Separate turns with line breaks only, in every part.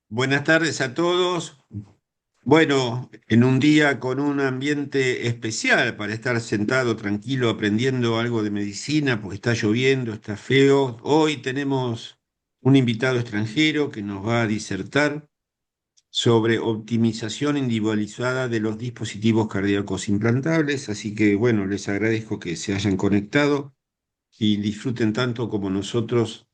Buenas tardes a todos. Bueno, en un día con un ambiente especial para estar sentado tranquilo aprendiendo algo de medicina, porque está lloviendo, está feo. Hoy tenemos un invitado extranjero que nos va a disertar sobre optimización individualizada de los dispositivos cardíacos implantables. Así que, bueno, les agradezco que se hayan conectado y disfruten tanto como nosotros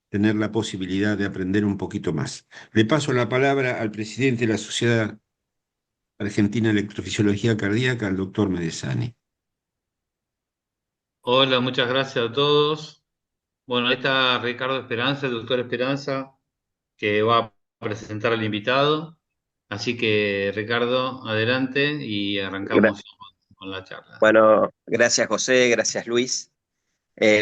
tener la posibilidad de aprender un poquito más. Le paso la palabra al presidente de la Sociedad Argentina de Electrofisiología Cardíaca, al doctor Medesani.
Hola, muchas gracias a todos. Bueno, ahí está Ricardo Esperanza, el doctor Esperanza, que va a presentar al invitado. Así que, Ricardo, adelante y
Gra-
arrancamos con la charla.
Bueno, gracias José, gracias Luis.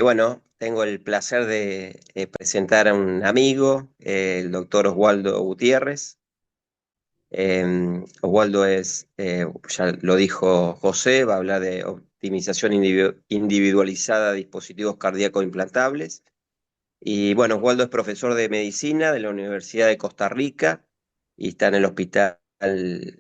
Bueno, tengo el placer de presentar a un amigo, el doctor Oswaldo Gutiérrez. Oswaldo ya lo dijo José, va a hablar de optimización individualizada de dispositivos cardíacos implantables. Y bueno, Oswaldo es profesor de medicina de la Universidad de Costa Rica y está en el Hospital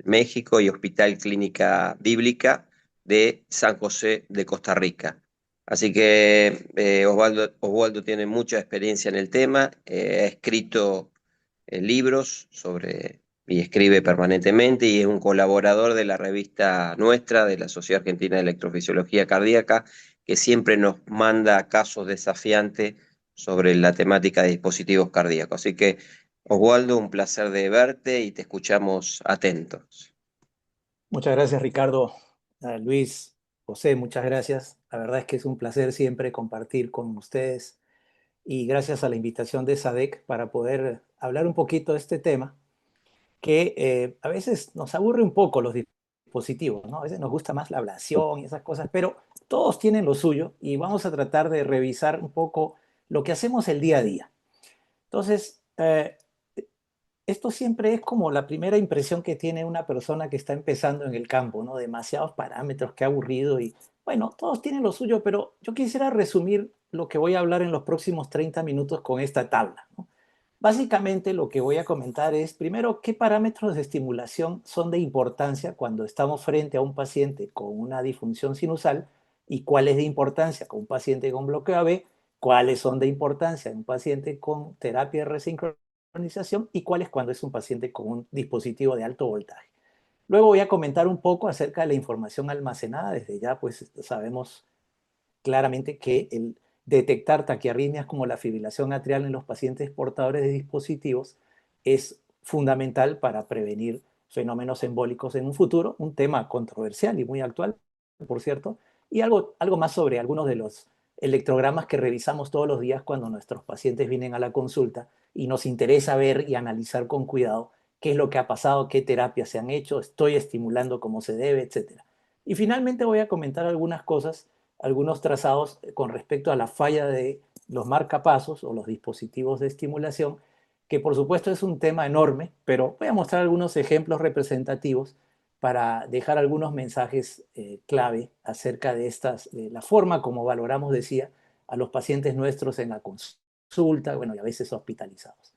México y Hospital Clínica Bíblica de San José de Costa Rica. Así que Oswaldo tiene mucha experiencia en el tema, ha escrito libros y escribe permanentemente y es un colaborador de la revista nuestra, de la Sociedad Argentina de Electrofisiología Cardíaca, que siempre nos manda casos desafiantes sobre la temática de dispositivos cardíacos. Así que, Oswaldo, un placer de verte y te escuchamos atentos.
Muchas gracias, Ricardo. Luis, José, muchas gracias. La verdad es que es un placer siempre compartir con ustedes y gracias a la invitación de SADEC para poder hablar un poquito de este tema que a veces nos aburre un poco los dispositivos, ¿no? A veces nos gusta más la ablación y esas cosas, pero todos tienen lo suyo y vamos a tratar de revisar un poco lo que hacemos el día a día. Entonces, esto siempre es como la primera impresión que tiene una persona que está empezando en el campo, ¿no? Demasiados parámetros, qué aburrido y bueno, todos tienen lo suyo, pero yo quisiera resumir lo que voy a hablar en los próximos 30 minutos con esta tabla, ¿no? Básicamente lo que voy a comentar es, primero, qué parámetros de estimulación son de importancia cuando estamos frente a un paciente con una disfunción sinusal y cuáles de importancia con un paciente con bloqueo AB, cuáles son de importancia en un paciente con terapia de resincronización y cuáles cuando es un paciente con un dispositivo de alto voltaje. Luego voy a comentar un poco acerca de la información almacenada. Desde ya, pues sabemos claramente que el detectar taquiarritmias como la fibrilación atrial en los pacientes portadores de dispositivos es fundamental para prevenir fenómenos embólicos en un futuro, un tema controversial y muy actual, por cierto, y algo más sobre algunos de los electrogramas que revisamos todos los días cuando nuestros pacientes vienen a la consulta y nos interesa ver y analizar con cuidado qué es lo que ha pasado, qué terapias se han hecho, estoy estimulando como se debe, etcétera. Y finalmente voy a comentar algunas cosas, algunos trazados con respecto a la falla de los marcapasos o los dispositivos de estimulación, que por supuesto es un tema enorme, pero voy a mostrar algunos ejemplos representativos para dejar algunos mensajes clave acerca de de la forma como valoramos, decía, a los pacientes nuestros en la consulta, bueno, y a veces hospitalizados.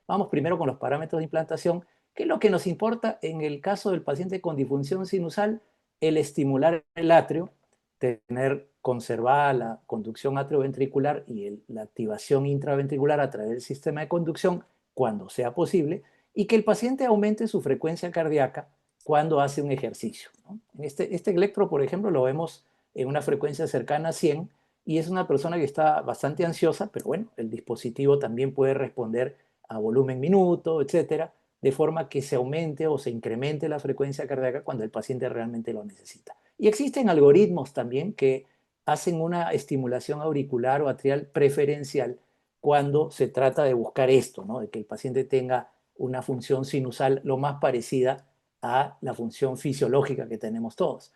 Vamos primero con los parámetros de implantación. ¿Qué es lo que nos importa en el caso del paciente con disfunción sinusal? El estimular el atrio, tener conservada la conducción atrioventricular y la activación intraventricular a través del sistema de conducción cuando sea posible y que el paciente aumente su frecuencia cardíaca cuando hace un ejercicio, ¿no? Este electro, por ejemplo, lo vemos en una frecuencia cercana a 100 y es una persona que está bastante ansiosa, pero bueno, el dispositivo también puede responder a volumen minuto, etcétera, de forma que se aumente o se incremente la frecuencia cardíaca cuando el paciente realmente lo necesita. Y existen algoritmos también que hacen una estimulación auricular o atrial preferencial cuando se trata de buscar esto, ¿no? De que el paciente tenga una función sinusal lo más parecida a la función fisiológica que tenemos todos.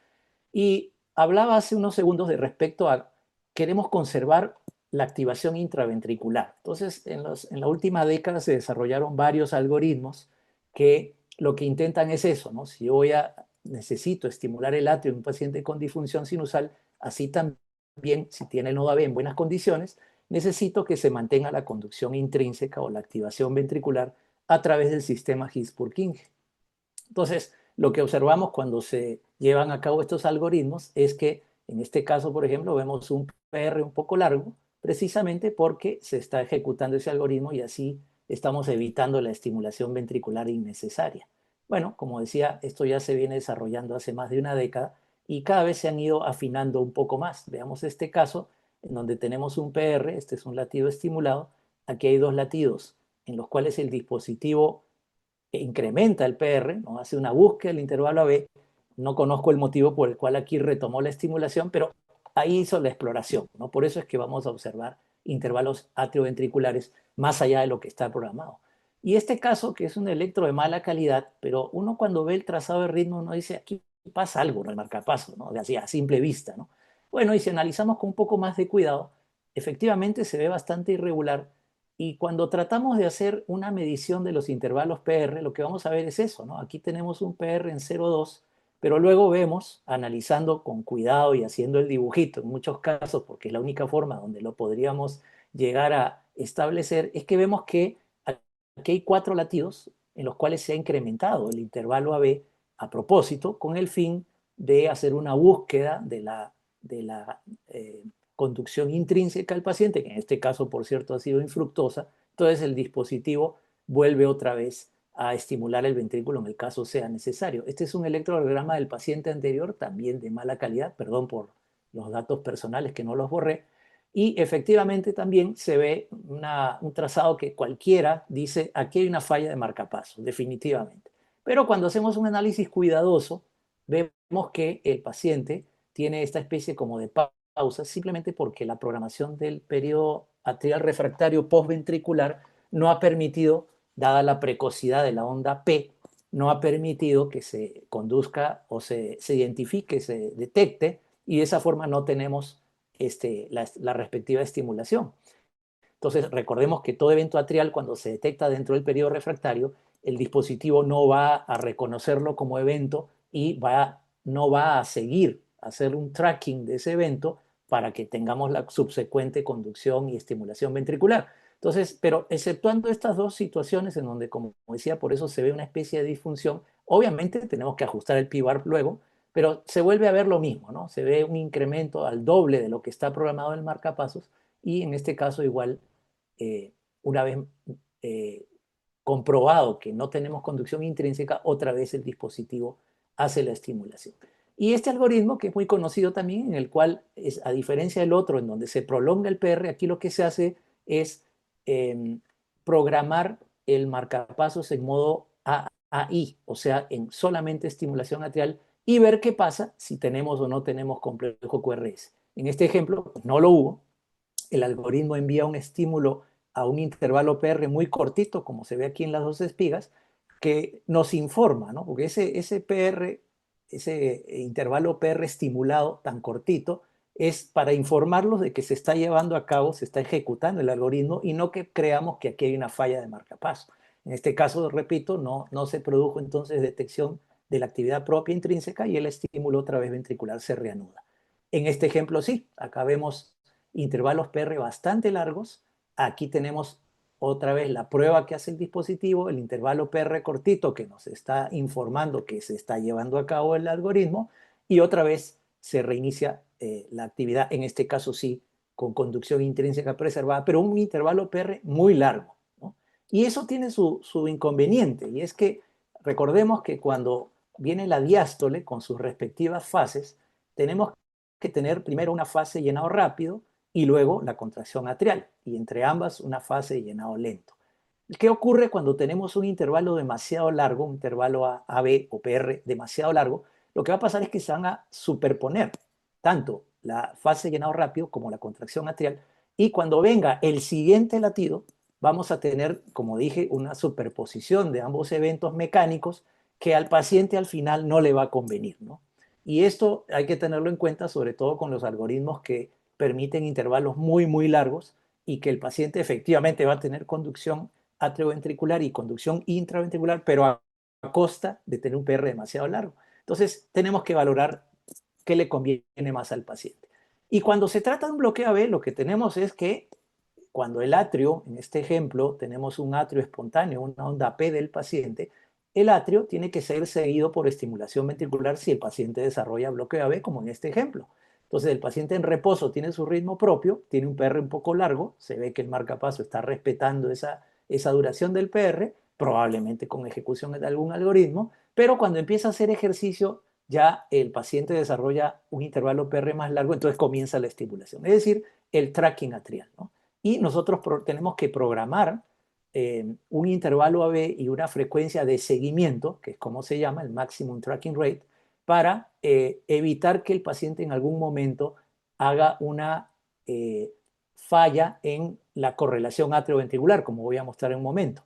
Y hablaba hace unos segundos de respecto a queremos conservar la activación intraventricular. Entonces, en la última década se desarrollaron varios algoritmos que lo que intentan es eso, ¿no? Si yo necesito estimular el atrio en un paciente con disfunción sinusal, así también, si tiene el nodo AB en buenas condiciones, necesito que se mantenga la conducción intrínseca o la activación ventricular a través del sistema His-Purkinje. Entonces, lo que observamos cuando se llevan a cabo estos algoritmos es que, en este caso, por ejemplo, vemos un PR un poco largo, precisamente porque se está ejecutando ese algoritmo y así estamos evitando la estimulación ventricular innecesaria. Bueno, como decía, esto ya se viene desarrollando hace más de una década y cada vez se han ido afinando un poco más. Veamos este caso en donde tenemos un PR, este es un latido estimulado, aquí hay dos latidos en los cuales el dispositivo incrementa el PR, ¿no? Hace una búsqueda del intervalo AB. No conozco el motivo por el cual aquí retomó la estimulación, pero ahí hizo la exploración, ¿no? Por eso es que vamos a observar intervalos atrioventriculares más allá de lo que está programado. Y este caso, que es un electro de mala calidad, pero uno cuando ve el trazado de ritmo, uno dice, aquí pasa algo, ¿no? El marcapaso, ¿no? Así, a simple vista, ¿no? Bueno, y si analizamos con un poco más de cuidado, efectivamente se ve bastante irregular y cuando tratamos de hacer una medición de los intervalos PR, lo que vamos a ver es eso, ¿no? Aquí tenemos un PR en 0,2, pero luego vemos, analizando con cuidado y haciendo el dibujito en muchos casos, porque es la única forma donde lo podríamos llegar a establecer, es que vemos que aquí hay 4 latidos en los cuales se ha incrementado el intervalo AB a propósito, con el fin de hacer una búsqueda de la conducción intrínseca al paciente, que en este caso, por cierto, ha sido infructuosa. Entonces el dispositivo vuelve otra vez a estimular el ventrículo en el caso sea necesario. Este es un electrocardiograma del paciente anterior, también de mala calidad, perdón por los datos personales que no los borré, y efectivamente también se ve un trazado que cualquiera dice, aquí hay una falla de marcapaso, definitivamente. Pero cuando hacemos un análisis cuidadoso, vemos que el paciente tiene esta especie como de pausa simplemente porque la programación del periodo atrial refractario postventricular no ha permitido, dada la precocidad de la onda P, no ha permitido que se conduzca o se identifique, se detecte, y de esa forma no tenemos la respectiva estimulación. Entonces, recordemos que todo evento atrial, cuando se detecta dentro del periodo refractario, el dispositivo no va a reconocerlo como evento y no va a seguir, a hacer un tracking de ese evento para que tengamos la subsecuente conducción y estimulación ventricular. Entonces, pero exceptuando estas dos situaciones en donde, como decía, por eso se ve una especie de disfunción, obviamente tenemos que ajustar el p-VARP luego, pero se vuelve a ver lo mismo, ¿no? Se ve un incremento al doble de lo que está programado en el marcapasos y en este caso igual una vez eh, comprobado que no tenemos conducción intrínseca, otra vez el dispositivo hace la estimulación. Y este algoritmo, que es muy conocido también, en el cual, a diferencia del otro, en donde se prolonga el PR, aquí lo que se hace es programar el marcapasos en modo AI, o sea, en solamente estimulación atrial, y ver qué pasa si tenemos o no tenemos complejo QRS. En este ejemplo, pues no lo hubo. El algoritmo envía un estímulo a un intervalo PR muy cortito, como se ve aquí en las dos espigas, que nos informa, ¿no? Porque ese PR, ese intervalo PR estimulado tan cortito, es para informarlos de que se está llevando a cabo, se está ejecutando el algoritmo y no que creamos que aquí hay una falla de marcapaso. En este caso, repito, no se produjo entonces detección de la actividad propia intrínseca y el estímulo otra vez ventricular se reanuda. En este ejemplo sí, acá vemos intervalos PR bastante largos. Aquí tenemos otra vez la prueba que hace el dispositivo, el intervalo PR cortito que nos está informando que se está llevando a cabo el algoritmo y otra vez se reinicia la actividad, en este caso sí, con conducción intrínseca preservada, pero un intervalo PR muy largo, ¿no? Y eso tiene su inconveniente, y es que recordemos que cuando viene la diástole con sus respectivas fases, tenemos que tener primero una fase llenado rápido y luego la contracción atrial, y entre ambas una fase de llenado lento. ¿Qué ocurre cuando tenemos un intervalo demasiado largo, un intervalo AB o PR demasiado largo? Lo que va a pasar es que se van a superponer tanto la fase de llenado rápido como la contracción atrial, y cuando venga el siguiente latido, vamos a tener, como dije, una superposición de ambos eventos mecánicos que al paciente al final no le va a convenir, ¿no? Y esto hay que tenerlo en cuenta, sobre todo con los algoritmos que permiten intervalos muy, muy largos y que el paciente efectivamente va a tener conducción atrioventricular y conducción intraventricular, pero a costa de tener un PR demasiado largo. Entonces, tenemos que valorar qué le conviene más al paciente. Y cuando se trata de un bloqueo AB, lo que tenemos es que cuando el atrio, en este ejemplo, tenemos un atrio espontáneo, una onda P del paciente, el atrio tiene que ser seguido por estimulación ventricular si el paciente desarrolla bloqueo AB, como en este ejemplo. Entonces, el paciente en reposo tiene su ritmo propio, tiene un PR un poco largo, se ve que el marcapaso está respetando esa duración del PR, probablemente con ejecución de algún algoritmo, pero cuando empieza a hacer ejercicio, ya el paciente desarrolla un intervalo PR más largo, entonces comienza la estimulación, es decir, el tracking atrial, ¿no? Y nosotros tenemos que programar un intervalo AB y una frecuencia de seguimiento, que es como se llama, el maximum tracking rate, para evitar que el paciente en algún momento haga una falla en la correlación atrioventricular, como voy a mostrar en un momento.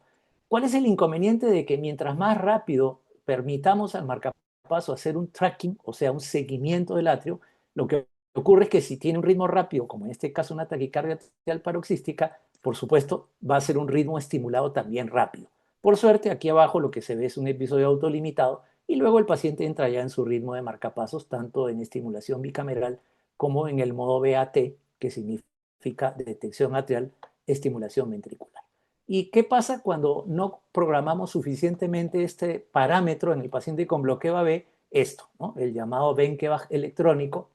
¿Cuál es el inconveniente de que mientras más rápido permitamos al marcapaso hacer un tracking, o sea, un seguimiento del atrio, lo que ocurre es que si tiene un ritmo rápido, como en este caso una taquicardia atrial paroxística, por supuesto, va a ser un ritmo estimulado también rápido. Por suerte, aquí abajo lo que se ve es un episodio autolimitado y luego el paciente entra ya en su ritmo de marcapasos, tanto en estimulación bicameral como en el modo BAT, que significa detección atrial, estimulación ventricular. ¿Y qué pasa cuando no programamos suficientemente este parámetro en el paciente con bloqueo AB? Esto, ¿no? El llamado Benkebach electrónico,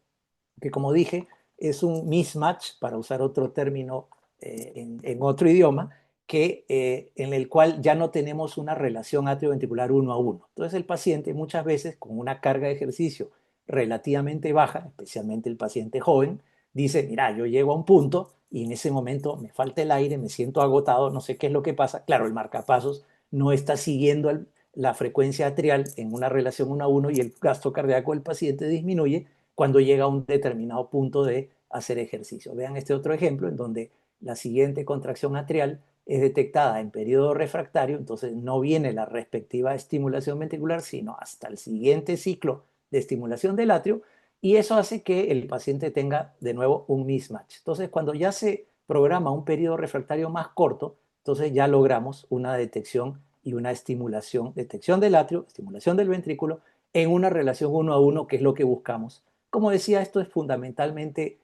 que como dije, es un mismatch, para usar otro término en otro idioma, en el cual ya no tenemos una relación atrioventricular uno a uno. Entonces el paciente muchas veces con una carga de ejercicio relativamente baja, especialmente el paciente joven, dice, mira, yo llego a un punto y en ese momento me falta el aire, me siento agotado, no sé qué es lo que pasa. Claro, el marcapasos no está siguiendo la frecuencia atrial en una relación uno a uno y el gasto cardíaco del paciente disminuye cuando llega a un determinado punto de hacer ejercicio. Vean este otro ejemplo en donde la siguiente contracción atrial es detectada en periodo refractario, entonces no viene la respectiva estimulación ventricular, sino hasta el siguiente ciclo de estimulación del atrio, y eso hace que el paciente tenga de nuevo un mismatch. Entonces, cuando ya se programa un periodo refractario más corto, entonces ya logramos una detección y una estimulación, detección del atrio, estimulación del ventrículo, en una relación uno a uno, que es lo que buscamos. Como decía, esto es fundamentalmente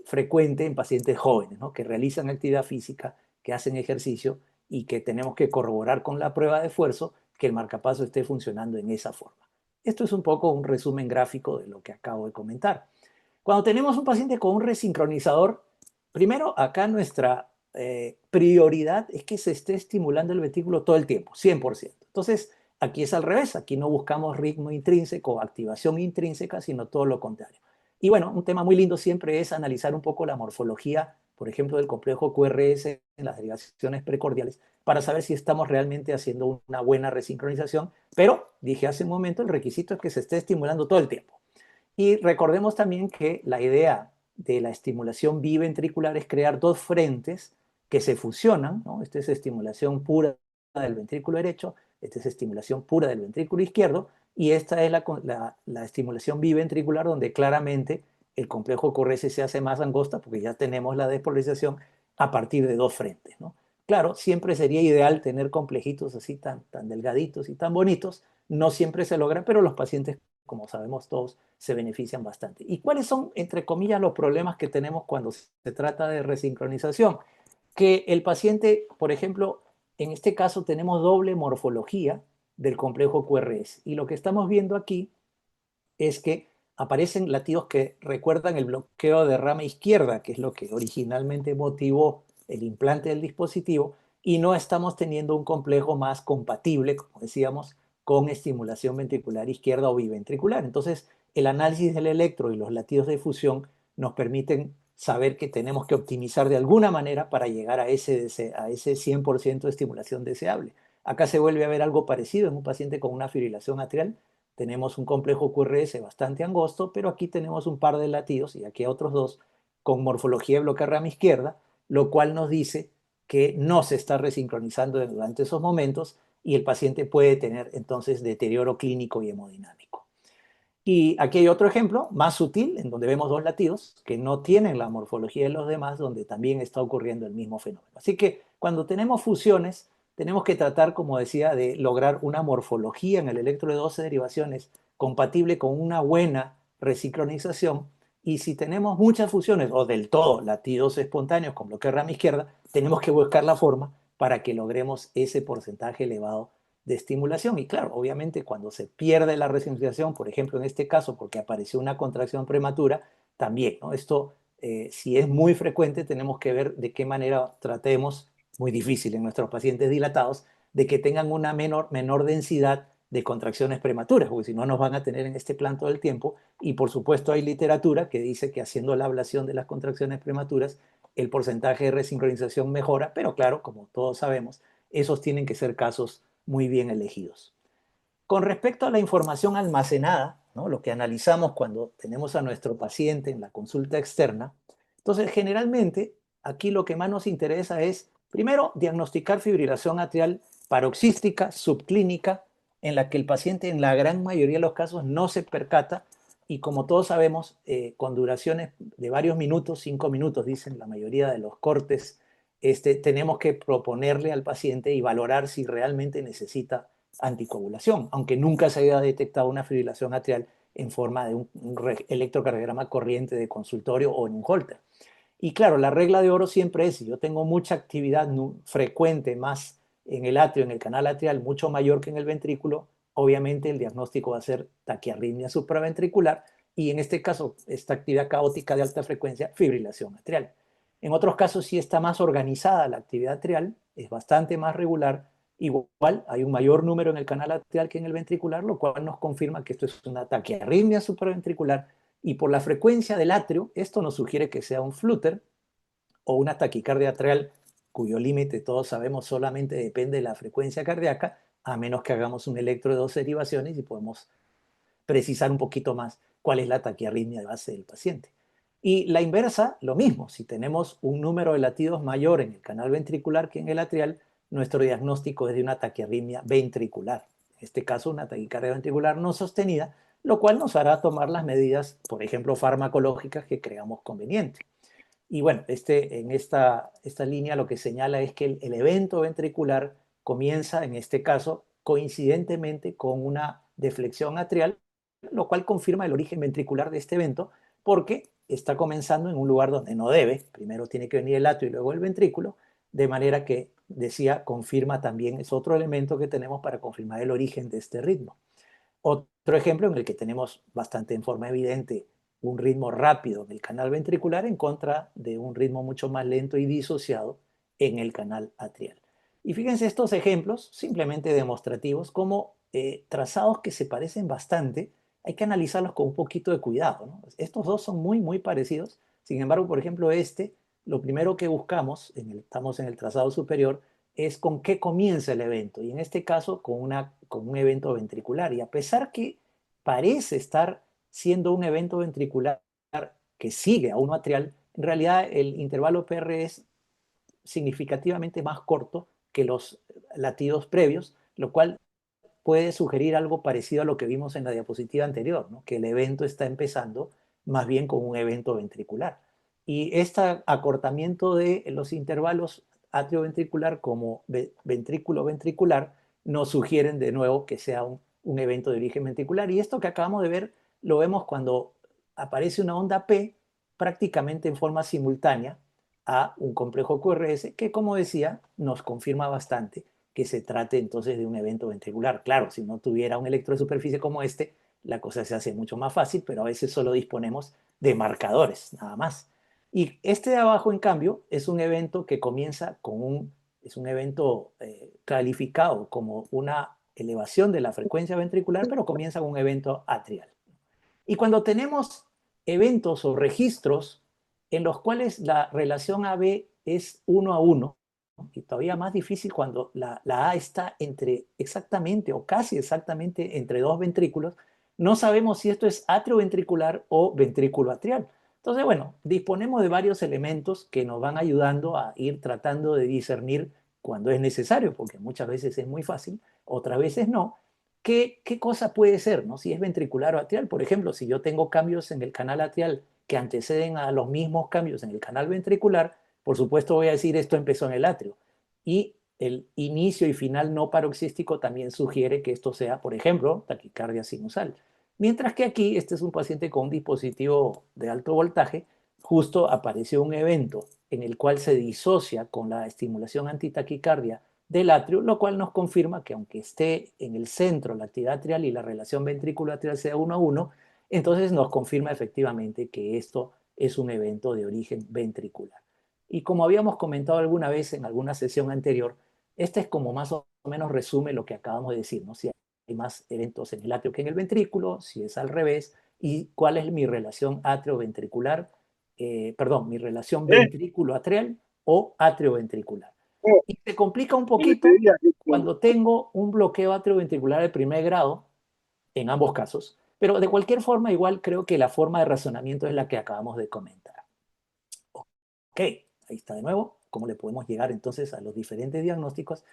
frecuente en pacientes jóvenes, ¿no? Que realizan actividad física, que hacen ejercicio y que tenemos que corroborar con la prueba de esfuerzo que el marcapaso esté funcionando en esa forma. Esto es un poco un resumen gráfico de lo que acabo de comentar. Cuando tenemos un paciente con un resincronizador, primero acá nuestra prioridad es que se esté estimulando el ventrículo todo el tiempo, 100%. Entonces, aquí es al revés, aquí no buscamos ritmo intrínseco o activación intrínseca, sino todo lo contrario. Y bueno, un tema muy lindo siempre es analizar un poco la morfología, por ejemplo, del complejo QRS en las derivaciones precordiales, para saber si estamos realmente haciendo una buena resincronización, pero dije hace un momento, el requisito es que se esté estimulando todo el tiempo. Y recordemos también que la idea de la estimulación biventricular es crear dos frentes que se fusionan, ¿no? Esta es estimulación pura del ventrículo derecho, esta es estimulación pura del ventrículo izquierdo, y esta es la estimulación biventricular donde claramente el complejo QRS se hace más angosta porque ya tenemos la despolarización a partir de dos frentes, ¿no? Claro, siempre sería ideal tener complejitos así tan delgaditos y tan bonitos, no siempre se logra, pero los pacientes, como sabemos todos, se benefician bastante. ¿Y cuáles son, entre comillas, los problemas que tenemos cuando se trata de resincronización? Que el paciente, por ejemplo, en este caso tenemos doble morfología del complejo QRS. Y lo que estamos viendo aquí es que aparecen latidos que recuerdan el bloqueo de rama izquierda, que es lo que originalmente motivó el implante del dispositivo, y no estamos teniendo un complejo más compatible, como decíamos, con estimulación ventricular izquierda o biventricular. Entonces, el análisis del electro y los latidos de fusión nos permiten saber que tenemos que optimizar de alguna manera para llegar a ese 100% de estimulación deseable. Acá se vuelve a ver algo parecido en un paciente con una fibrilación atrial. Tenemos un complejo QRS bastante angosto, pero aquí tenemos un par de latidos y aquí otros dos con morfología de bloque rama izquierda, lo cual nos dice que no se está resincronizando durante esos momentos y el paciente puede tener entonces deterioro clínico y hemodinámico. Y aquí hay otro ejemplo más sutil, en donde vemos dos latidos que no tienen la morfología de los demás, donde también está ocurriendo el mismo fenómeno. Así que cuando tenemos fusiones, tenemos que tratar, como decía, de lograr una morfología en el electro de 12 derivaciones compatible con una buena resincronización Y si tenemos muchas fusiones o del todo latidos espontáneos con bloqueo de rama izquierda, tenemos que buscar la forma para que logremos ese porcentaje elevado de estimulación. Y claro, obviamente cuando se pierde la resincronización, por ejemplo en este caso porque apareció una contracción prematura, también, ¿no? Esto, si es muy frecuente, tenemos que ver de qué manera tratemos, muy difícil en nuestros pacientes dilatados, de que tengan una menor densidad de contracciones prematuras, porque si no nos van a tener en este plan todo el tiempo. Y por supuesto hay literatura que dice que haciendo la ablación de las contracciones prematuras, el porcentaje de resincronización mejora, pero claro, como todos sabemos, esos tienen que ser casos muy bien elegidos. Con respecto a la información almacenada, ¿no? Lo que analizamos cuando tenemos a nuestro paciente en la consulta externa, entonces generalmente aquí lo que más nos interesa es, primero, diagnosticar fibrilación atrial paroxística subclínica, en la que el paciente en la gran mayoría de los casos no se percata y como todos sabemos, con duraciones de varios minutos, 5 minutos, dicen la mayoría de los cortes, tenemos que proponerle al paciente y valorar si realmente necesita anticoagulación, aunque nunca se haya detectado una fibrilación atrial en forma de un electrocardiograma corriente de consultorio o en un Holter. Y claro, la regla de oro siempre es, si yo tengo mucha actividad frecuente más en el atrio, en el canal atrial, mucho mayor que en el ventrículo, obviamente el diagnóstico va a ser taquiarritmia supraventricular y en este caso, esta actividad caótica de alta frecuencia, fibrilación atrial. En otros casos sí está más organizada la actividad atrial, es bastante más regular, igual hay un mayor número en el canal atrial que en el ventricular, lo cual nos confirma que esto es una taquiarritmia supraventricular y por la frecuencia del atrio, esto nos sugiere que sea un flutter o una taquicardia atrial cuyo límite todos sabemos solamente depende de la frecuencia cardíaca, a menos que hagamos un electro de 2 derivaciones y podemos precisar un poquito más cuál es la taquiarritmia de base del paciente. Y la inversa, lo mismo, si tenemos un número de latidos mayor en el canal ventricular que en el atrial, nuestro diagnóstico es de una taquiarritmia ventricular. En este caso, una taquicardia ventricular no sostenida, lo cual nos hará tomar las medidas, por ejemplo, farmacológicas que creamos conveniente. Y bueno, en esta línea lo que señala es que el evento ventricular comienza, en este caso, coincidentemente con una deflexión atrial, lo cual confirma el origen ventricular de este evento, porque está comenzando en un lugar donde no debe. Primero tiene que venir el atrio y luego el ventrículo, de manera que, decía, confirma también, es otro elemento que tenemos para confirmar el origen de este ritmo. Otro ejemplo en el que tenemos bastante en forma evidente un ritmo rápido en el canal ventricular en contra de un ritmo mucho más lento y disociado en el canal atrial. Y fíjense estos ejemplos, simplemente demostrativos, como trazados que se parecen bastante, hay que analizarlos con un poquito de cuidado, ¿no? Estos dos son muy, muy parecidos. Sin embargo, por ejemplo, lo primero que buscamos, estamos en el trazado superior, es con qué comienza el evento, y en este caso con un evento ventricular. Y a pesar que parece estar siendo un evento ventricular que sigue a uno atrial, en realidad el intervalo PR es significativamente más corto que los latidos previos, lo cual puede sugerir algo parecido a lo que vimos en la diapositiva anterior, ¿no? Que el evento está empezando más bien con un evento ventricular. Y este acortamiento de los intervalos atrioventricular como ventrículo-ventricular nos sugieren de nuevo que sea un evento de origen ventricular. Y esto que acabamos de ver lo vemos cuando aparece una onda P prácticamente en forma simultánea a un complejo QRS que, como decía, nos confirma bastante que se trate entonces de un evento ventricular. Claro, si no tuviera un electro de superficie como este, la cosa se hace mucho más fácil, pero a veces solo disponemos de marcadores, nada más. Y este de abajo, en cambio, es un evento que comienza es un evento calificado como una elevación de la frecuencia ventricular, pero comienza con un evento atrial. Y cuando tenemos eventos o registros en los cuales la relación AB es 1:1, y todavía más difícil cuando la A está exactamente o casi exactamente entre dos ventrículos, no sabemos si esto es atrioventricular o ventrículo atrial. Entonces, bueno, disponemos de varios elementos que nos van ayudando a ir tratando de discernir cuando es necesario, porque muchas veces es muy fácil, otras veces no, qué cosa puede ser, ¿no? Si es ventricular o atrial. Por ejemplo, si yo tengo cambios en el canal atrial que anteceden a los mismos cambios en el canal ventricular, por supuesto voy a decir esto empezó en el atrio. Y el inicio y final no paroxístico también sugiere que esto sea, por ejemplo, taquicardia sinusal. Mientras que aquí, este es un paciente con un dispositivo de alto voltaje, justo apareció un evento en el cual se disocia con la estimulación antitaquicardia del atrio, lo cual nos confirma que aunque esté en el centro la actividad atrial y la relación ventrículo-atrial sea 1 a 1, entonces nos confirma efectivamente que esto es un evento de origen ventricular. Y como habíamos comentado alguna vez en alguna sesión anterior, este es como más o menos resume lo que acabamos de decir, ¿no? Si hay más eventos en el atrio que en el ventrículo, si es al revés, y cuál es mi relación atrioventricular, perdón, mi relación ventrículo-atrial o atrioventricular. Y se complica un poquito cuando tengo un bloqueo atrioventricular de primer grado, en ambos casos, pero de cualquier forma igual creo que la forma de razonamiento es la que acabamos de comentar. Ok, ahí está de nuevo, cómo le podemos llegar entonces a los diferentes diagnósticos.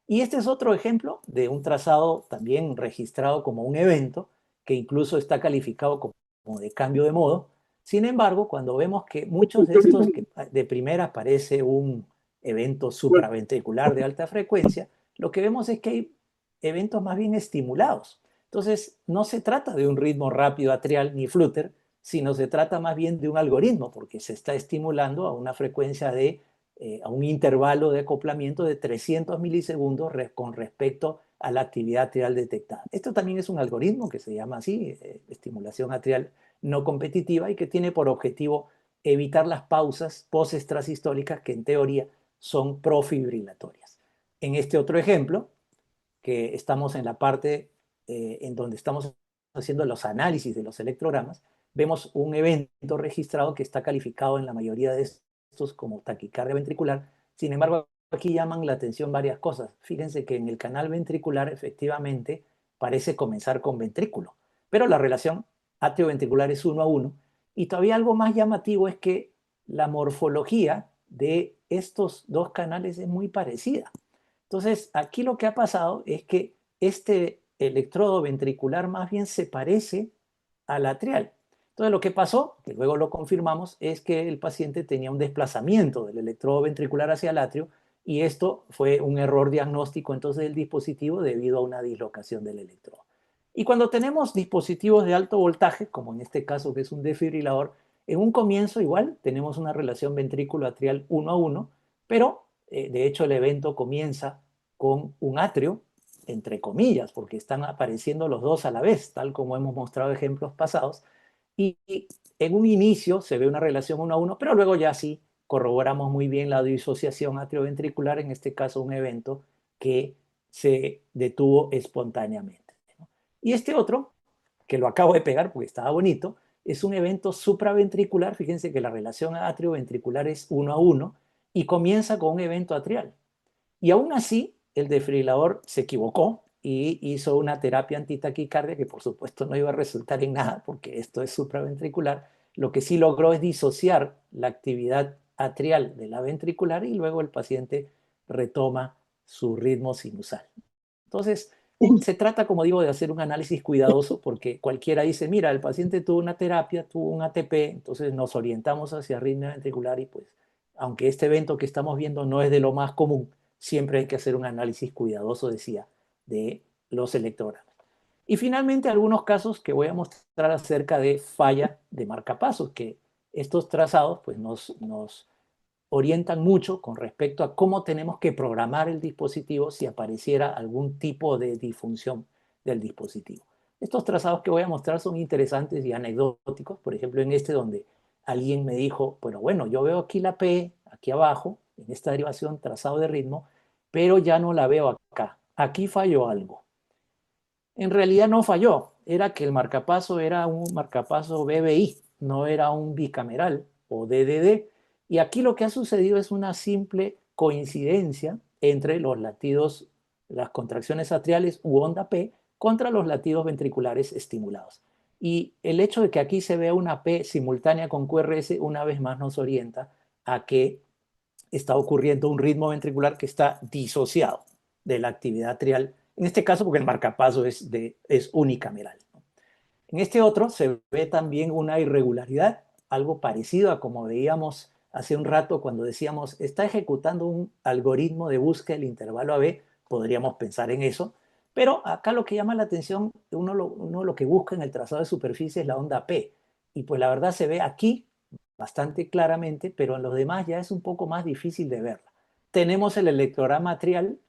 Y este es otro ejemplo de un trazado también registrado como un evento, que incluso está calificado como de cambio de modo. Sin embargo, cuando vemos que muchos de estos, que de primera parece un evento supraventricular de alta frecuencia, lo que vemos es que hay eventos más bien estimulados. Entonces, no se trata de un ritmo rápido atrial ni flutter, sino se trata más bien de un algoritmo, porque se está estimulando a una frecuencia de a un intervalo de acoplamiento de 300 milisegundos con respecto a la actividad atrial detectada. Esto también es un algoritmo que se llama así, estimulación atrial no competitiva, y que tiene por objetivo evitar las pausas post-extrasistólicas que en teoría son profibrilatorias. En este otro ejemplo, que estamos en la parte en donde estamos haciendo los análisis de los electrogramas, vemos un evento registrado que está calificado en la mayoría de estos como taquicardia ventricular. Sin embargo, aquí llaman la atención varias cosas. Fíjense que en el canal ventricular efectivamente parece comenzar con ventrículo, pero la relación atrioventricular es 1 a 1. Y todavía algo más llamativo es que la morfología de estos dos canales es muy parecida. Entonces, aquí lo que ha pasado es que este electrodo ventricular más bien se parece al atrial. Entonces, lo que pasó, que luego lo confirmamos, es que el paciente tenía un desplazamiento del electrodo ventricular hacia el atrio, y esto fue un error diagnóstico entonces del dispositivo debido a una dislocación del electrodo. Y cuando tenemos dispositivos de alto voltaje, como en este caso que es un desfibrilador, en un comienzo igual tenemos una relación ventrículo-atrial 1 a 1, pero de hecho el evento comienza con un atrio, entre comillas, porque están apareciendo los dos a la vez, tal como hemos mostrado ejemplos pasados, y en un inicio se ve una relación 1 a 1, pero luego ya sí corroboramos muy bien la disociación atrioventricular, en este caso un evento que se detuvo espontáneamente, ¿no? Y este otro, que lo acabo de pegar porque estaba bonito, es un evento supraventricular. Fíjense que la relación atrioventricular es 1 a 1 y comienza con un evento atrial. Y aún así, el desfibrilador se equivocó y hizo una terapia antitaquicardia que por supuesto no iba a resultar en nada porque esto es supraventricular. Lo que sí logró es disociar la actividad atrial de la ventricular, y luego el paciente retoma su ritmo sinusal. Entonces, se trata, como digo, de hacer un análisis cuidadoso, porque cualquiera dice, mira, el paciente tuvo una terapia, tuvo un ATP, entonces nos orientamos hacia arritmia ventricular, y pues, aunque este evento que estamos viendo no es de lo más común, siempre hay que hacer un análisis cuidadoso, decía, de los electrogramas. Y finalmente, algunos casos que voy a mostrar acerca de falla de marcapasos, que estos trazados pues, nos orientan mucho con respecto a cómo tenemos que programar el dispositivo si apareciera algún tipo de disfunción del dispositivo. Estos trazados que voy a mostrar son interesantes y anecdóticos. Por ejemplo, en este donde alguien me dijo, pero bueno, yo veo aquí la P, aquí abajo, en esta derivación, trazado de ritmo, pero ya no la veo acá. Aquí falló algo. En realidad no falló, era que el marcapaso era un marcapaso BBI, no era un bicameral o DDD. Y aquí lo que ha sucedido es una simple coincidencia entre los latidos, las contracciones atriales u onda P contra los latidos ventriculares estimulados. Y el hecho de que aquí se vea una P simultánea con QRS una vez más nos orienta a que está ocurriendo un ritmo ventricular que está disociado de la actividad atrial, en este caso porque el marcapaso es unicameral. En este otro se ve también una irregularidad, algo parecido a como veíamos hace un rato cuando decíamos está ejecutando un algoritmo de búsqueda del intervalo AB, podríamos pensar en eso, Pero acá lo que llama la atención, uno lo que busca en el trazado de superficie es la onda P. Y pues la verdad se ve aquí bastante claramente, pero en los demás ya es un poco más difícil de verla. Tenemos el electrograma atrial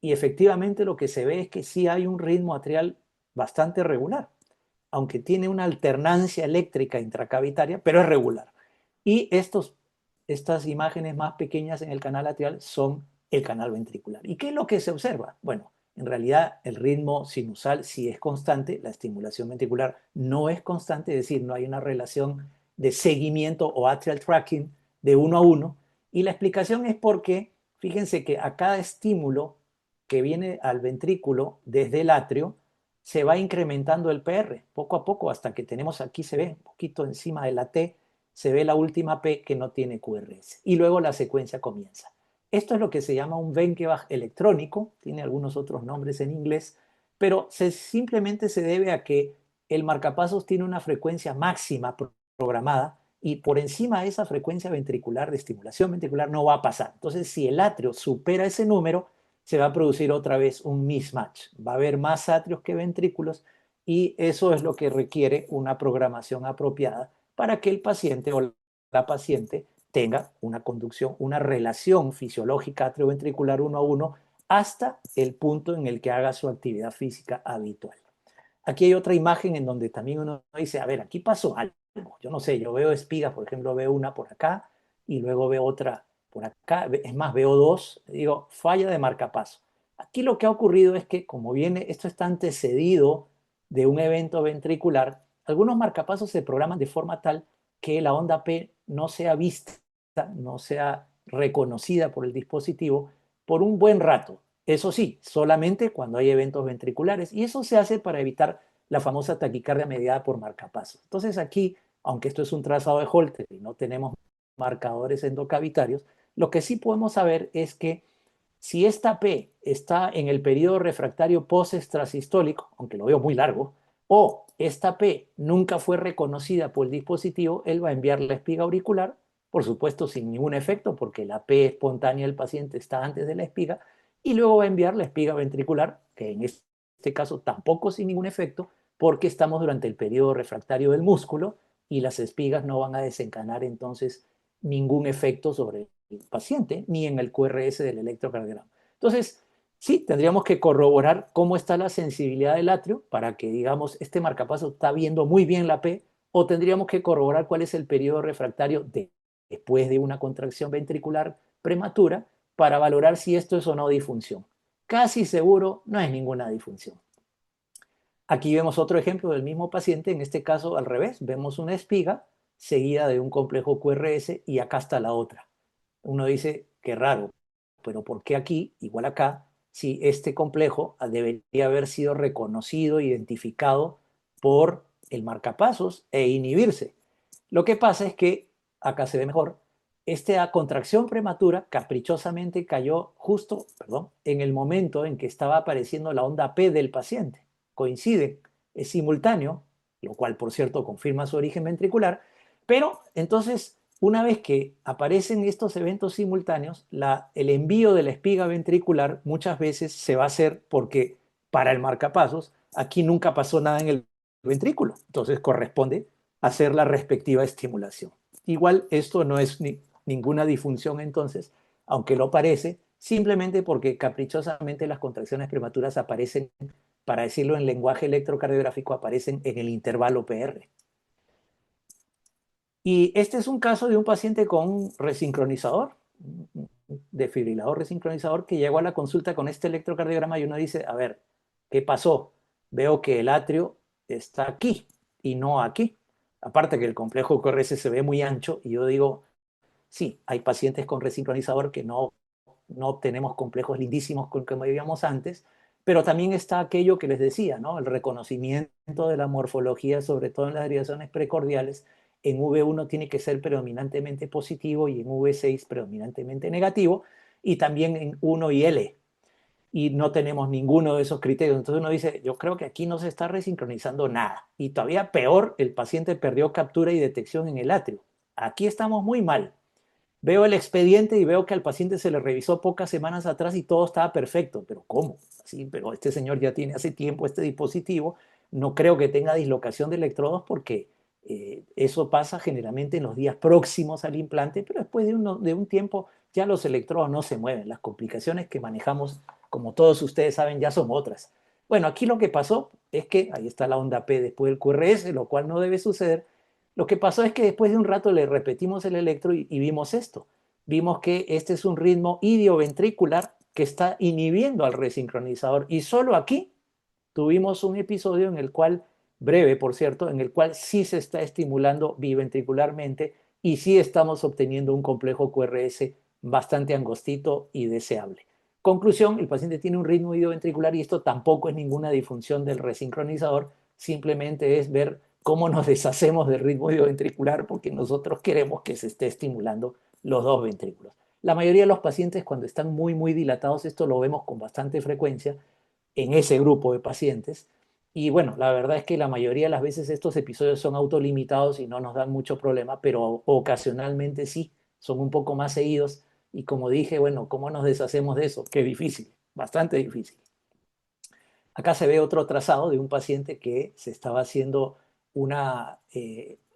y efectivamente lo que se ve es que sí hay un ritmo atrial bastante regular, aunque tiene una alternancia eléctrica intracavitaria, pero es regular. Y estas imágenes más pequeñas en el canal atrial son el canal ventricular. ¿Y qué es lo que se observa? Bueno, en realidad el ritmo sinusal sí es constante, la estimulación ventricular no es constante, es decir, no hay una relación de seguimiento o atrial tracking de uno a uno. Y la explicación es porque, fíjense que a cada estímulo que viene al ventrículo desde el atrio, se va incrementando el PR poco a poco hasta que tenemos aquí, se ve un poquito encima de la T, se ve la última P que no tiene QRS. Y luego la secuencia comienza. Esto es lo que se llama un Wenckebach electrónico, tiene algunos otros nombres en inglés, pero simplemente se debe a que el marcapasos tiene una frecuencia máxima programada y por encima de esa frecuencia ventricular de estimulación ventricular no va a pasar. Entonces, si el atrio supera ese número, se va a producir otra vez un mismatch. Va a haber más atrios que ventrículos y eso es lo que requiere una programación apropiada para que el paciente o la paciente tenga una conducción, una relación fisiológica atrioventricular uno a uno hasta el punto en el que haga su actividad física habitual. Aquí hay otra imagen en donde también uno dice, a ver, aquí pasó algo. Yo no sé, yo veo espigas, por ejemplo, veo una por acá y luego veo otra por acá. Es más, veo dos. Digo, falla de marcapaso. Aquí lo que ha ocurrido es que como viene, esto está antecedido de un evento ventricular, algunos marcapasos se programan de forma tal que la onda P no sea vista, no sea reconocida por el dispositivo por un buen rato. Eso sí, solamente cuando hay eventos ventriculares. Y eso se hace para evitar la famosa taquicardia mediada por marcapasos. Entonces aquí, aunque esto es un trazado de Holter y no tenemos marcadores endocavitarios, lo que sí podemos saber es que si esta P está en el periodo refractario post-extrasistólico, aunque lo veo muy largo, o esta P nunca fue reconocida por el dispositivo, él va a enviar la espiga auricular, por supuesto sin ningún efecto, porque la P espontánea del paciente está antes de la espiga, y luego va a enviar la espiga ventricular, que en este caso tampoco sin ningún efecto, porque estamos durante el periodo refractario del músculo y las espigas no van a desencadenar entonces ningún efecto sobre el paciente ni en el QRS del electrocardiograma. Entonces, sí, tendríamos que corroborar cómo está la sensibilidad del atrio para que, digamos, este marcapaso está viendo muy bien la P, o tendríamos que corroborar cuál es el periodo refractario después de una contracción ventricular prematura para valorar si esto es o no disfunción. Casi seguro no es ninguna disfunción. Aquí vemos otro ejemplo del mismo paciente, en este caso al revés, vemos una espiga seguida de un complejo QRS y acá está la otra. Uno dice, qué raro, pero ¿por qué aquí, igual acá, si este complejo debería haber sido reconocido, identificado por el marcapasos e inhibirse? Lo que pasa es que, acá se ve mejor, esta contracción prematura caprichosamente cayó justo, perdón, en el momento en que estaba apareciendo la onda P del paciente. Coincide, es simultáneo, lo cual por cierto confirma su origen ventricular, pero entonces una vez que aparecen estos eventos simultáneos, el envío de la espiga ventricular muchas veces se va a hacer porque para el marcapasos aquí nunca pasó nada en el ventrículo, entonces corresponde hacer la respectiva estimulación. Igual esto no es ninguna disfunción entonces, aunque lo parece, simplemente porque caprichosamente las contracciones prematuras aparecen, para decirlo en lenguaje electrocardiográfico, aparecen en el intervalo PR. Y este es un caso de un paciente con un resincronizador, un desfibrilador resincronizador, que llegó a la consulta con este electrocardiograma y uno dice, a ver, ¿qué pasó? Veo que el atrio está aquí y no aquí. Aparte que el complejo QRS se ve muy ancho y yo digo, sí, hay pacientes con resincronizador que no obtenemos complejos lindísimos como vivíamos antes, pero también está aquello que les decía, ¿no? El reconocimiento de la morfología, sobre todo en las derivaciones precordiales, en V1 tiene que ser predominantemente positivo y en V6 predominantemente negativo, y también en 1 y L. Y no tenemos ninguno de esos criterios. Entonces uno dice, yo creo que aquí no se está resincronizando nada. Y todavía peor, el paciente perdió captura y detección en el atrio. Aquí estamos muy mal. Veo el expediente y veo que al paciente se le revisó pocas semanas atrás y todo estaba perfecto. ¿Pero cómo? Sí, pero este señor ya tiene hace tiempo este dispositivo. No creo que tenga dislocación de electrodos porque eso pasa generalmente en los días próximos al implante, pero después de un tiempo ya los electrodos no se mueven. Las complicaciones que manejamos, como todos ustedes saben, ya son otras. Bueno, aquí lo que pasó es que ahí está la onda P después del QRS, lo cual no debe suceder. Lo que pasó es que después de un rato le repetimos el electro y vimos esto. Vimos que este es un ritmo idioventricular que está inhibiendo al resincronizador. Y solo aquí tuvimos un episodio en el cual, breve por cierto, en el cual sí se está estimulando biventricularmente y sí estamos obteniendo un complejo QRS bastante angostito y deseable. Conclusión, el paciente tiene un ritmo idioventricular y esto tampoco es ninguna disfunción del resincronizador, simplemente es ver cómo nos deshacemos del ritmo idioventricular porque nosotros queremos que se esté estimulando los dos ventrículos. La mayoría de los pacientes cuando están muy dilatados, esto lo vemos con bastante frecuencia en ese grupo de pacientes. Y bueno, la verdad es que la mayoría de las veces estos episodios son autolimitados y no nos dan mucho problema, pero ocasionalmente sí, son un poco más seguidos. Y como dije, bueno, ¿cómo nos deshacemos de eso? Qué difícil, bastante difícil. Acá se ve otro trazado de un paciente que se estaba haciendo una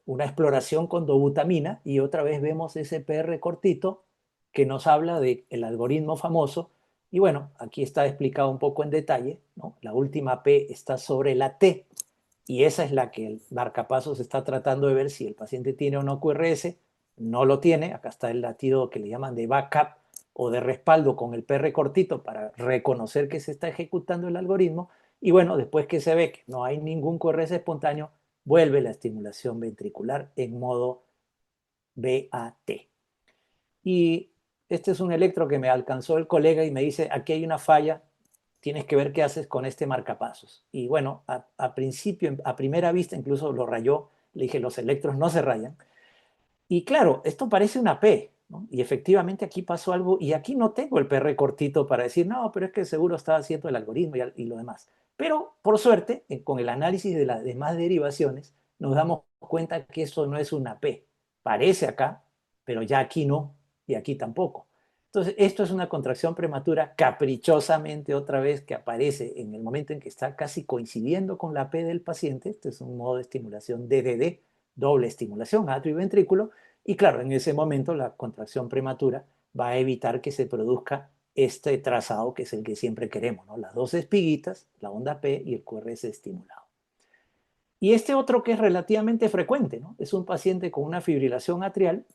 exploración con dobutamina y otra vez vemos ese PR cortito que nos habla del algoritmo famoso. Y bueno, aquí está explicado un poco en detalle, ¿no? La última P está sobre la T y esa es la que el marcapasos está tratando de ver si el paciente tiene o no QRS. No lo tiene, acá está el latido que le llaman de backup o de respaldo con el PR cortito para reconocer que se está ejecutando el algoritmo. Y bueno, después que se ve que no hay ningún QRS espontáneo, vuelve la estimulación ventricular en modo BAT. Y este es un electro que me alcanzó el colega y me dice, aquí hay una falla, tienes que ver qué haces con este marcapasos. Y bueno, a principio, a primera vista, incluso lo rayó, le dije, los electros no se rayan. Y claro, esto parece una P, ¿no? Y efectivamente aquí pasó algo, y aquí no tengo el PR cortito para decir, no, pero es que seguro estaba haciendo el algoritmo y lo demás. Pero por suerte, con el análisis de las demás derivaciones, nos damos cuenta que eso no es una P. Parece acá, pero ya aquí no, y aquí tampoco. Entonces, esto es una contracción prematura caprichosamente otra vez que aparece en el momento en que está casi coincidiendo con la P del paciente. Este es un modo de estimulación DDD, doble estimulación, atrio y ventrículo, y claro, en ese momento la contracción prematura va a evitar que se produzca este trazado que es el que siempre queremos, ¿no? Las dos espiguitas, la onda P y el QRS estimulado. Y este otro que es relativamente frecuente, ¿no? Es un paciente con una fibrilación atrial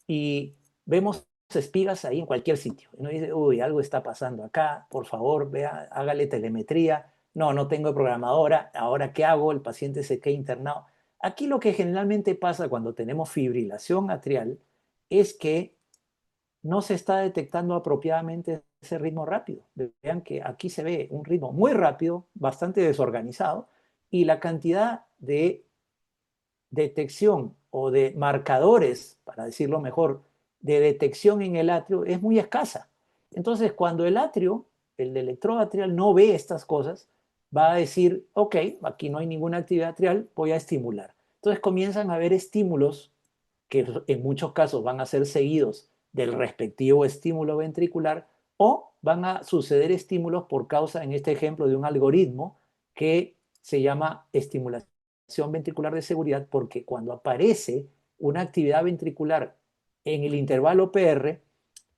y vemos espigas ahí en cualquier sitio. Y uno dice, uy, algo está pasando acá, por favor, vea, hágale telemetría. No, no tengo programadora, ahora ¿qué hago? El paciente se queda internado. Aquí lo que generalmente pasa cuando tenemos fibrilación atrial es que no se está detectando apropiadamente ese ritmo rápido. Vean que aquí se ve un ritmo muy rápido, bastante desorganizado, y la cantidad de detección o de marcadores, para decirlo mejor, de detección en el atrio es muy escasa. Entonces, cuando el atrio, el electrodo atrial, no ve estas cosas, va a decir, ok, aquí no hay ninguna actividad atrial, voy a estimular. Entonces comienzan a haber estímulos que en muchos casos van a ser seguidos del respectivo estímulo ventricular o van a suceder estímulos por causa, en este ejemplo, de un algoritmo que se llama estimulación ventricular de seguridad, porque cuando aparece una actividad ventricular en el intervalo PR,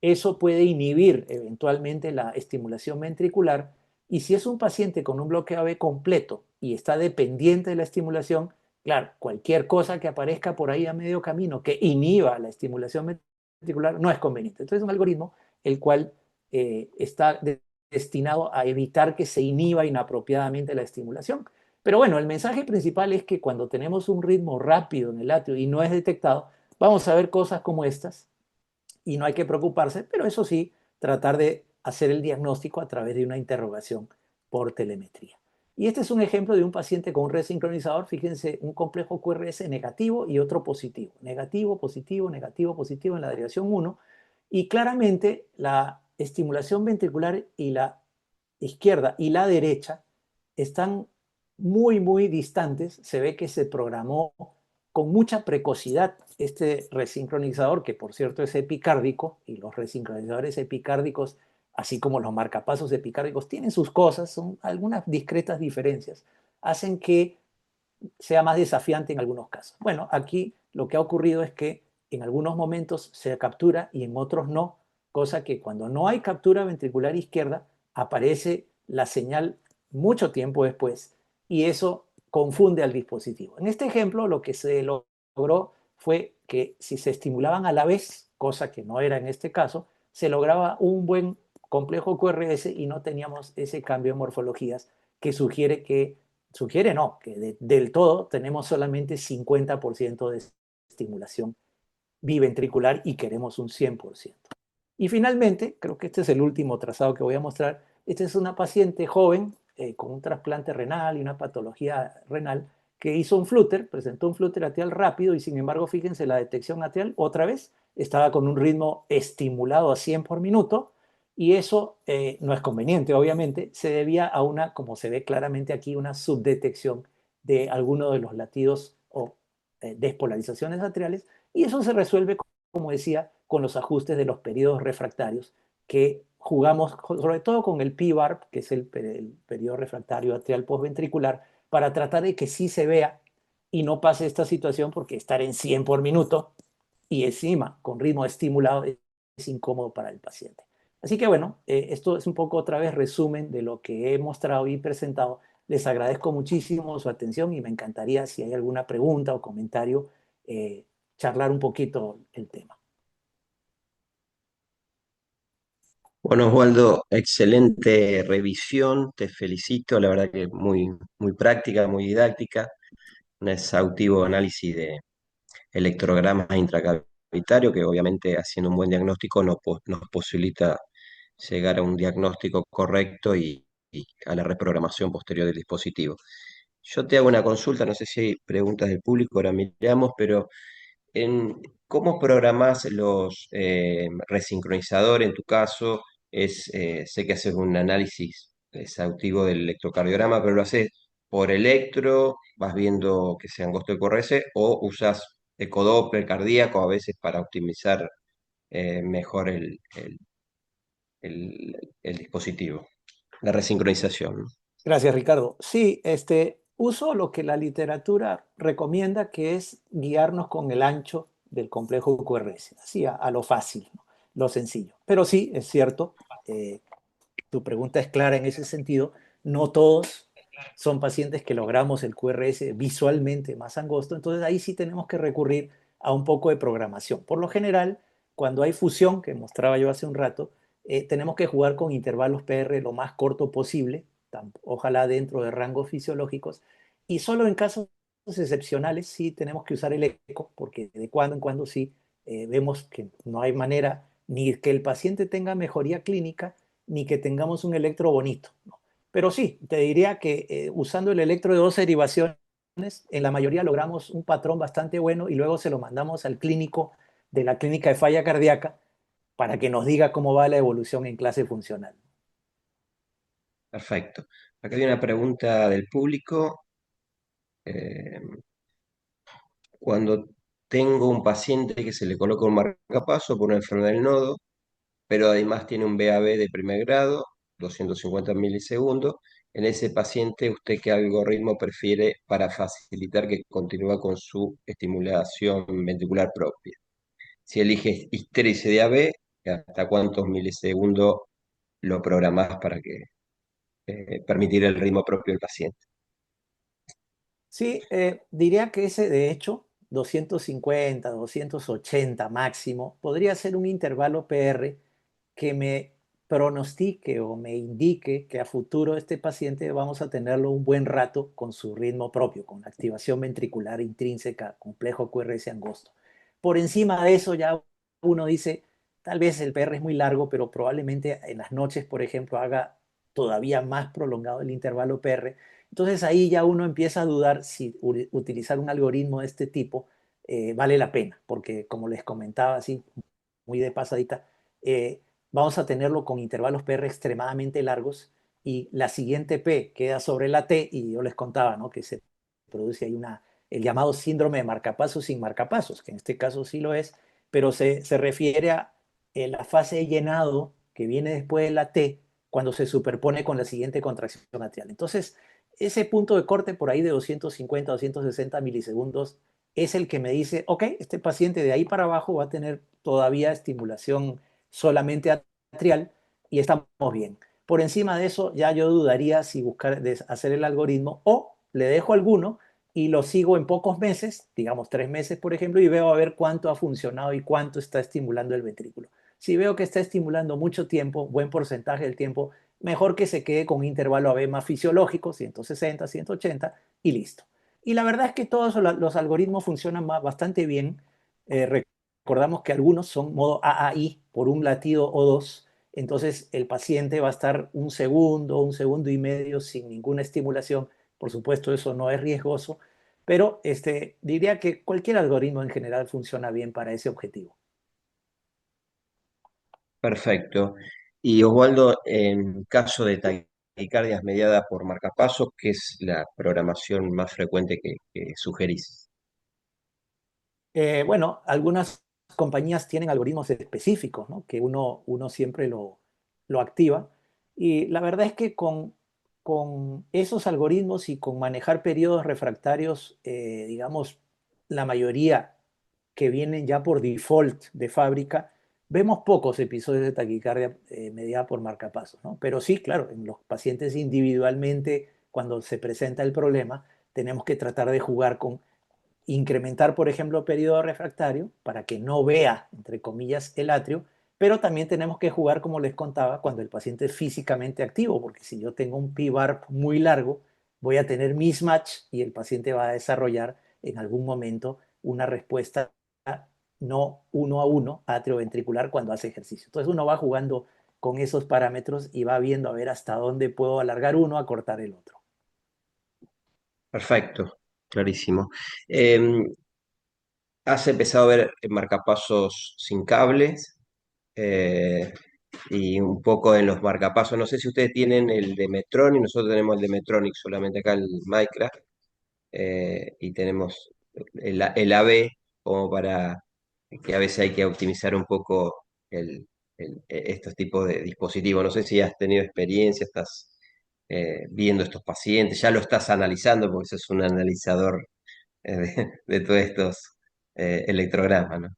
eso puede inhibir eventualmente la estimulación ventricular y si es un paciente con un bloqueo AB completo y está dependiente de la estimulación, claro, cualquier cosa que aparezca por ahí a medio camino que inhiba la estimulación ventricular no es conveniente. Entonces es un algoritmo el cual está destinado a evitar que se inhiba inapropiadamente la estimulación. Pero bueno, el mensaje principal es que cuando tenemos un ritmo rápido en el atrio y no es detectado, vamos a ver cosas como estas y no hay que preocuparse, pero eso sí, tratar de hacer el diagnóstico a través de una interrogación por telemetría. Y este es un ejemplo de un paciente con un resincronizador, fíjense, un complejo QRS negativo y otro positivo. Negativo, positivo, negativo, positivo en la derivación 1. Y claramente la estimulación ventricular y la izquierda y la derecha están muy distantes. Se ve que se programó con mucha precocidad este resincronizador, que por cierto es epicárdico, y los resincronizadores epicárdicos, así como los marcapasos epicárdicos, tienen sus cosas, son algunas discretas diferencias, hacen que sea más desafiante en algunos casos. Bueno, aquí lo que ha ocurrido es que en algunos momentos se captura y en otros no, cosa que cuando no hay captura ventricular izquierda, aparece la señal mucho tiempo después y eso confunde al dispositivo. En este ejemplo, lo que se logró fue que si se estimulaban a la vez, cosa que no era en este caso, se lograba un buen complejo QRS y no teníamos ese cambio de morfologías que sugiere no, que del todo tenemos solamente 50% de estimulación biventricular y queremos un 100%. Y finalmente, creo que este es el último trazado que voy a mostrar. Esta es una paciente joven con un trasplante renal y una patología renal que hizo un flúter, presentó un flúter atrial rápido y sin embargo, fíjense, la detección atrial otra vez estaba con un ritmo estimulado a 100 por minuto y eso no es conveniente, obviamente, se debía a una, como se ve claramente aquí, una subdetección de alguno de los latidos o despolarizaciones atriales y eso se resuelve, como decía, con los ajustes de los periodos refractarios que jugamos sobre todo con el PVARP, que es el periodo refractario atrial postventricular, para tratar de que sí se vea y no pase esta situación porque estar en 100 por minuto y encima con ritmo estimulado es incómodo para el paciente. Así que bueno, esto es un poco otra vez resumen de lo que he mostrado y presentado. Les agradezco muchísimo su atención y me encantaría si hay alguna pregunta o comentario, charlar un poquito el tema.
Bueno, Osvaldo, excelente revisión, te felicito, la verdad que muy práctica, muy didáctica, un exhaustivo análisis de electrogramas intracavitarios que obviamente haciendo un buen diagnóstico nos posibilita llegar a un diagnóstico correcto y a la reprogramación posterior del dispositivo. Yo te hago una consulta, no sé si hay preguntas del público, ahora miramos, pero ¿cómo programás los resincronizadores en tu caso? Sé que haces un análisis exhaustivo del electrocardiograma, pero lo haces por electro, vas viendo que sea angosto de QRS, o usas ecodoppler cardíaco a veces para optimizar mejor el dispositivo, la resincronización, ¿no?
Gracias, Ricardo. Sí, uso lo que la literatura recomienda, que es guiarnos con el ancho del complejo QRS, así a lo fácil, ¿no? Lo sencillo. Pero sí, es cierto, tu pregunta es clara en ese sentido. No todos son pacientes que logramos el QRS visualmente más angosto, entonces ahí sí tenemos que recurrir a un poco de programación. Por lo general, cuando hay fusión, que mostraba yo hace un rato, tenemos que jugar con intervalos PR lo más corto posible, ojalá dentro de rangos fisiológicos, y solo en casos excepcionales sí tenemos que usar el eco, porque de cuando en cuando sí vemos que no hay manera ni que el paciente tenga mejoría clínica, ni que tengamos un electro bonito, ¿no? Pero sí, te diría que usando el electro de 12 derivaciones, en la mayoría logramos un patrón bastante bueno y luego se lo mandamos al clínico de la clínica de falla cardíaca para que nos diga cómo va la evolución en clase funcional.
Perfecto. Acá hay una pregunta del público. eh, Cuando tengo un paciente que se le coloca un marcapaso por una enfermedad del nodo, pero además tiene un BAB de primer grado, 250 milisegundos. En ese paciente, ¿usted qué algoritmo prefiere para facilitar que continúe con su estimulación ventricular propia? Si elige histérisis de AB, ¿hasta cuántos milisegundos lo programás para que permitir el ritmo propio del paciente?
Sí, diría que ese de hecho, 250, 280 máximo, podría ser un intervalo PR que me pronostique o me indique que a futuro este paciente vamos a tenerlo un buen rato con su ritmo propio, con activación ventricular intrínseca, complejo QRS angosto. Por encima de eso ya uno dice, tal vez el PR es muy largo, pero probablemente en las noches, por ejemplo, haga todavía más prolongado el intervalo PR. Entonces ahí ya uno empieza a dudar si utilizar un algoritmo de este tipo vale la pena, porque como les comentaba así, muy de pasadita, vamos a tenerlo con intervalos PR extremadamente largos y la siguiente P queda sobre la T y yo les contaba, ¿no? Que se produce ahí una el llamado síndrome de marcapasos sin marcapasos, que en este caso sí lo es, pero se refiere a la fase de llenado que viene después de la T cuando se superpone con la siguiente contracción atrial. Entonces, ese punto de corte por ahí de 250, 260 milisegundos es el que me dice, ok, este paciente de ahí para abajo va a tener todavía estimulación solamente atrial y estamos bien. Por encima de eso, ya yo dudaría si buscar hacer el algoritmo o le dejo alguno y lo sigo en pocos meses, digamos 3 meses, por ejemplo, y veo a ver cuánto ha funcionado y cuánto está estimulando el ventrículo. Si veo que está estimulando mucho tiempo, buen porcentaje del tiempo, mejor que se quede con un intervalo AB más fisiológico, 160, 180 y listo. Y la verdad es que todos los algoritmos funcionan bastante bien. Recordamos que algunos son modo AAI por un latido o dos. Entonces el paciente va a estar un segundo y medio sin ninguna estimulación. Por supuesto, eso no es riesgoso, pero diría que cualquier algoritmo en general funciona bien para ese objetivo.
Perfecto. Y Osvaldo, en caso de taquicardias mediada por marcapasos, ¿qué es la programación más frecuente que sugerís?
Bueno, algunas compañías tienen algoritmos específicos, ¿no? Que uno siempre lo activa. Y la verdad es que con esos algoritmos y con manejar periodos refractarios, digamos, la mayoría que vienen ya por default de fábrica, vemos pocos episodios de taquicardia mediada por marcapasos, ¿no? Pero sí, claro, en los pacientes individualmente, cuando se presenta el problema, tenemos que tratar de jugar con incrementar, por ejemplo, periodo refractario para que no vea, entre comillas, el atrio, pero también tenemos que jugar, como les contaba, cuando el paciente es físicamente activo, porque si yo tengo un P-VARP muy largo, voy a tener mismatch y el paciente va a desarrollar en algún momento una respuesta no uno a uno atrioventricular cuando hace ejercicio. Entonces uno va jugando con esos parámetros y va viendo a ver hasta dónde puedo alargar uno a cortar el otro.
Perfecto, clarísimo. Eh, ¿Has empezado a ver marcapasos sin cables? Eh, y un poco en los marcapasos, no sé si ustedes tienen el de Medtronic, nosotros tenemos el de Medtronic solamente acá, el Minecraft, y tenemos el AB como para que a veces hay que optimizar un poco estos tipos de dispositivos. No sé si has tenido experiencia, estás viendo estos pacientes, ya lo estás analizando porque sos un analizador de todos estos electrogramas, ¿no?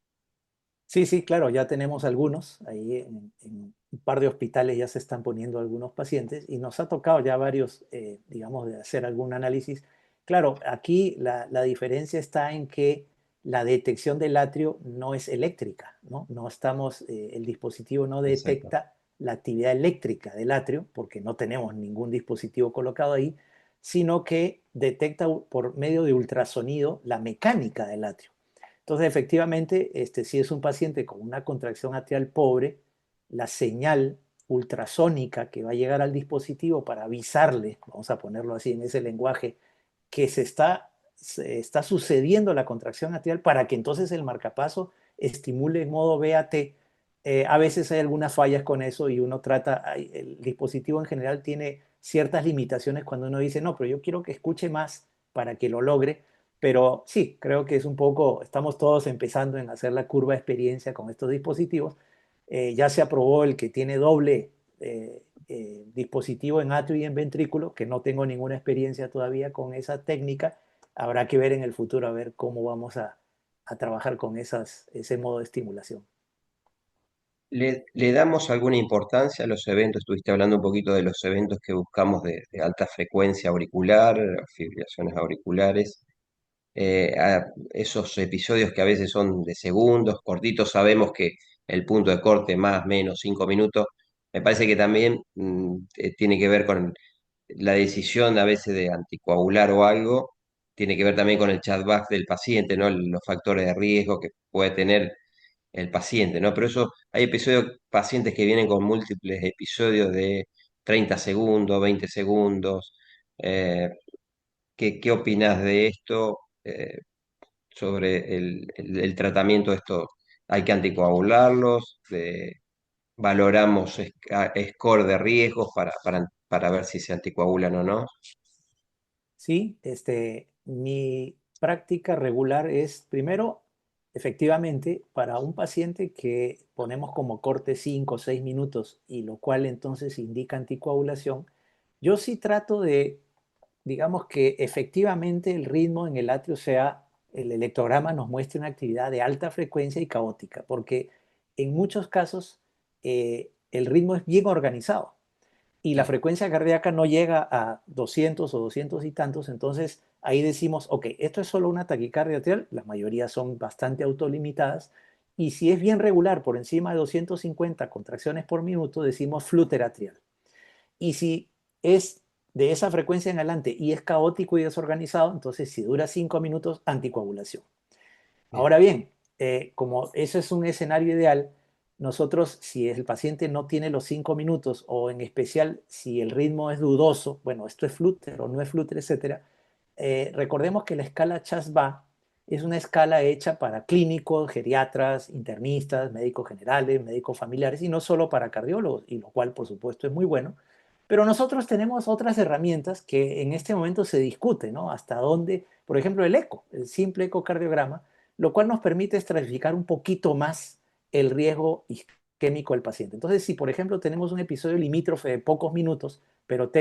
Sí, sí, claro, ya tenemos algunos. Ahí en un par de hospitales ya se están poniendo algunos pacientes y nos ha tocado ya varios, digamos, de hacer algún análisis. Claro, aquí la diferencia está en que la detección del atrio no es eléctrica, ¿no? No estamos, el dispositivo no
Exacto.
detecta la actividad eléctrica del atrio porque no tenemos ningún dispositivo colocado ahí, sino que detecta por medio de ultrasonido la mecánica del atrio. Entonces, efectivamente, si es un paciente con una contracción atrial pobre, la señal ultrasónica que va a llegar al dispositivo para avisarle, vamos a ponerlo así en ese lenguaje, que se está sucediendo la contracción atrial para que entonces el marcapaso estimule en modo BAT. A veces hay algunas fallas con eso y uno trata, el dispositivo en general tiene ciertas limitaciones cuando uno dice, no, pero yo quiero que escuche más para que lo logre, pero sí, creo que es un poco, estamos todos empezando en hacer la curva de experiencia con estos dispositivos. Ya se aprobó el que tiene doble dispositivo en atrio y en ventrículo, que no tengo ninguna experiencia todavía con esa técnica. Habrá que ver en el futuro a ver cómo vamos a trabajar con ese modo de estimulación.
¿Le damos alguna importancia a los eventos? Estuviste hablando un poquito de los eventos que buscamos de alta frecuencia auricular, fibrilaciones auriculares, a esos episodios que a veces son de segundos, cortitos, sabemos que el punto de corte más, menos, 5 minutos, me parece que también tiene que ver con la decisión a veces de anticoagular o algo, tiene que ver también con el chatback del paciente, ¿no? Los factores de riesgo que puede tener el paciente, ¿no? Pero eso, hay episodios, pacientes que vienen con múltiples episodios de 30 segundos, 20 segundos. eh, ¿Qué opinas de esto sobre el tratamiento de esto? ¿Hay que anticoagularlos? ¿Valoramos score de riesgos para ver si se anticoagulan o no?
Sí, práctica regular es, primero, efectivamente, para un paciente que ponemos como corte 5 o 6 minutos y lo cual entonces indica anticoagulación, yo sí trato de, digamos que efectivamente el ritmo en el atrio sea, el electrograma nos muestre una actividad de alta frecuencia y caótica, porque en muchos casos el ritmo es bien organizado y la
Claro.
frecuencia cardíaca no llega a 200 o 200 y tantos, entonces ahí decimos, ok, esto es solo una taquicardia atrial, la mayoría son bastante autolimitadas, y si es bien regular, por encima de 250 contracciones por minuto, decimos flúter atrial. Y si es de esa frecuencia en adelante y es caótico y desorganizado, entonces si dura 5 minutos, anticoagulación.
Bien.
Ahora bien, como eso es un escenario ideal, nosotros, si el paciente no tiene los 5 minutos o en especial si el ritmo es dudoso, bueno, esto es flúter o no es flúter, etcétera, recordemos que la escala CHAS-BA es una escala hecha para clínicos, geriatras, internistas, médicos generales, médicos familiares y no solo para cardiólogos, y lo cual por supuesto es muy bueno. Pero nosotros tenemos otras herramientas que en este momento se discute, ¿no? Hasta dónde, por ejemplo, el eco, el simple ecocardiograma, lo cual nos permite estratificar un poquito más el riesgo isquémico del paciente. Entonces, si por ejemplo tenemos un episodio limítrofe de pocos minutos, pero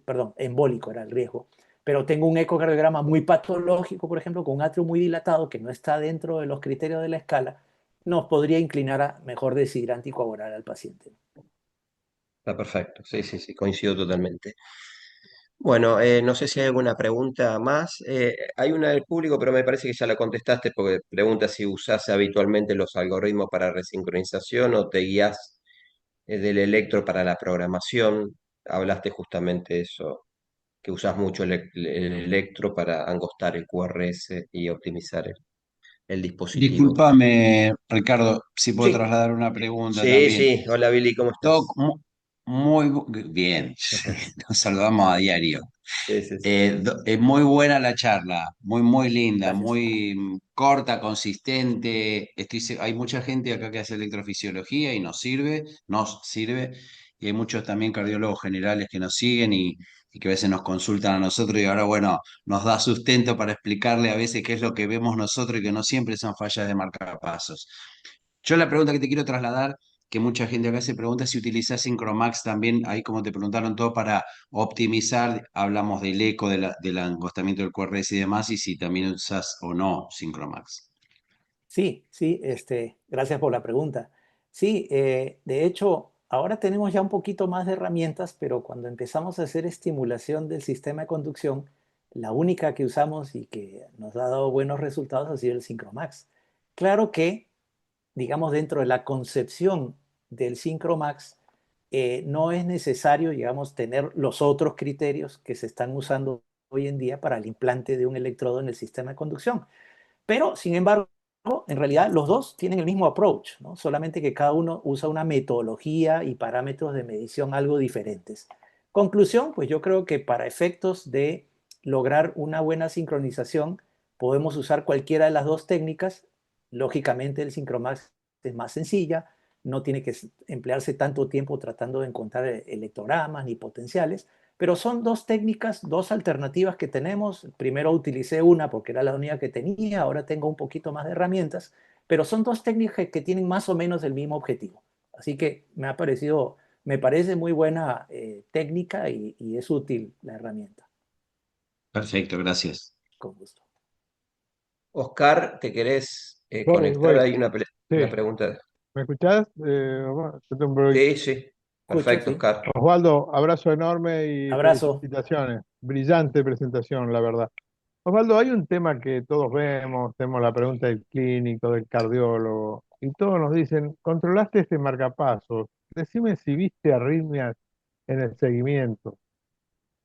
perdón, embólico era el riesgo, pero tengo un ecocardiograma muy patológico, por ejemplo, con un atrio muy dilatado que no está dentro de los criterios de la escala, nos podría inclinar a, mejor decir, anticoagular al paciente.
Está perfecto, sí, sí, sí, coincido totalmente. Bueno, no sé si hay alguna pregunta más. Hay una del público, pero me parece que ya la contestaste porque pregunta si usás habitualmente los algoritmos para resincronización o te guías del electro para la programación. Hablaste justamente de eso, que usás mucho el electro para angostar el QRS y optimizar el dispositivo.
Discúlpame, Ricardo, si puedo
Sí,
trasladar una pregunta
Sí,
también.
sí. Hola Billy, ¿cómo
Todo
estás?
bien, nos saludamos a diario.
Sí, sí, sí.
Es muy buena la charla, muy linda,
gracias.
muy corta, consistente. Hay mucha gente acá que hace electrofisiología y nos sirve, y hay muchos también cardiólogos generales que nos siguen y que a veces nos consultan a nosotros y ahora, bueno, nos da sustento para explicarle a veces qué es lo que vemos nosotros y que no siempre son fallas de marcapasos. Yo la pregunta que te quiero trasladar, que mucha gente acá se pregunta si utilizás Syncromax también, ahí como te preguntaron todo, para optimizar, hablamos del eco, del angostamiento del QRS y demás, y si también usas o no Syncromax.
Sí, sí, gracias por la pregunta. Sí, de hecho, ahora tenemos ya un poquito más de herramientas, pero cuando empezamos a hacer estimulación del sistema de conducción, la única que usamos y que nos ha dado buenos resultados ha sido el Syncromax. Claro que, digamos, dentro de la concepción del Syncromax, no es necesario, digamos, tener los otros criterios que se están usando hoy en día para el implante de un electrodo en el sistema de conducción. Pero, sin embargo, en realidad los dos tienen el mismo approach, ¿no? Solamente que cada uno usa una metodología y parámetros de medición algo diferentes. Conclusión, pues yo creo que para efectos de lograr una buena sincronización, podemos usar cualquiera de las dos técnicas. Lógicamente, el Syncromax es más sencilla, no tiene que emplearse tanto tiempo tratando de encontrar electrogramas ni potenciales, pero son dos técnicas, dos alternativas que tenemos. Primero utilicé una porque era la única que tenía, ahora tengo un poquito más de herramientas, pero son dos técnicas que tienen más o menos el mismo objetivo. Así que me parece muy buena técnica y es útil la herramienta.
Perfecto, gracias.
Con gusto.
Oscar, ¿te querés conectar?
Voy.
Hay
Sí,
una pregunta.
¿me escuchás? Bueno, yo
Sí, sí.
Escucho,
Perfecto,
sí.
Oscar.
Osvaldo, abrazo enorme y
Abrazo.
felicitaciones. Brillante presentación, la verdad. Osvaldo, hay un tema que todos vemos, tenemos la pregunta del clínico, del cardiólogo, y todos nos dicen, controlaste este marcapasos, decime si viste arritmias en el seguimiento.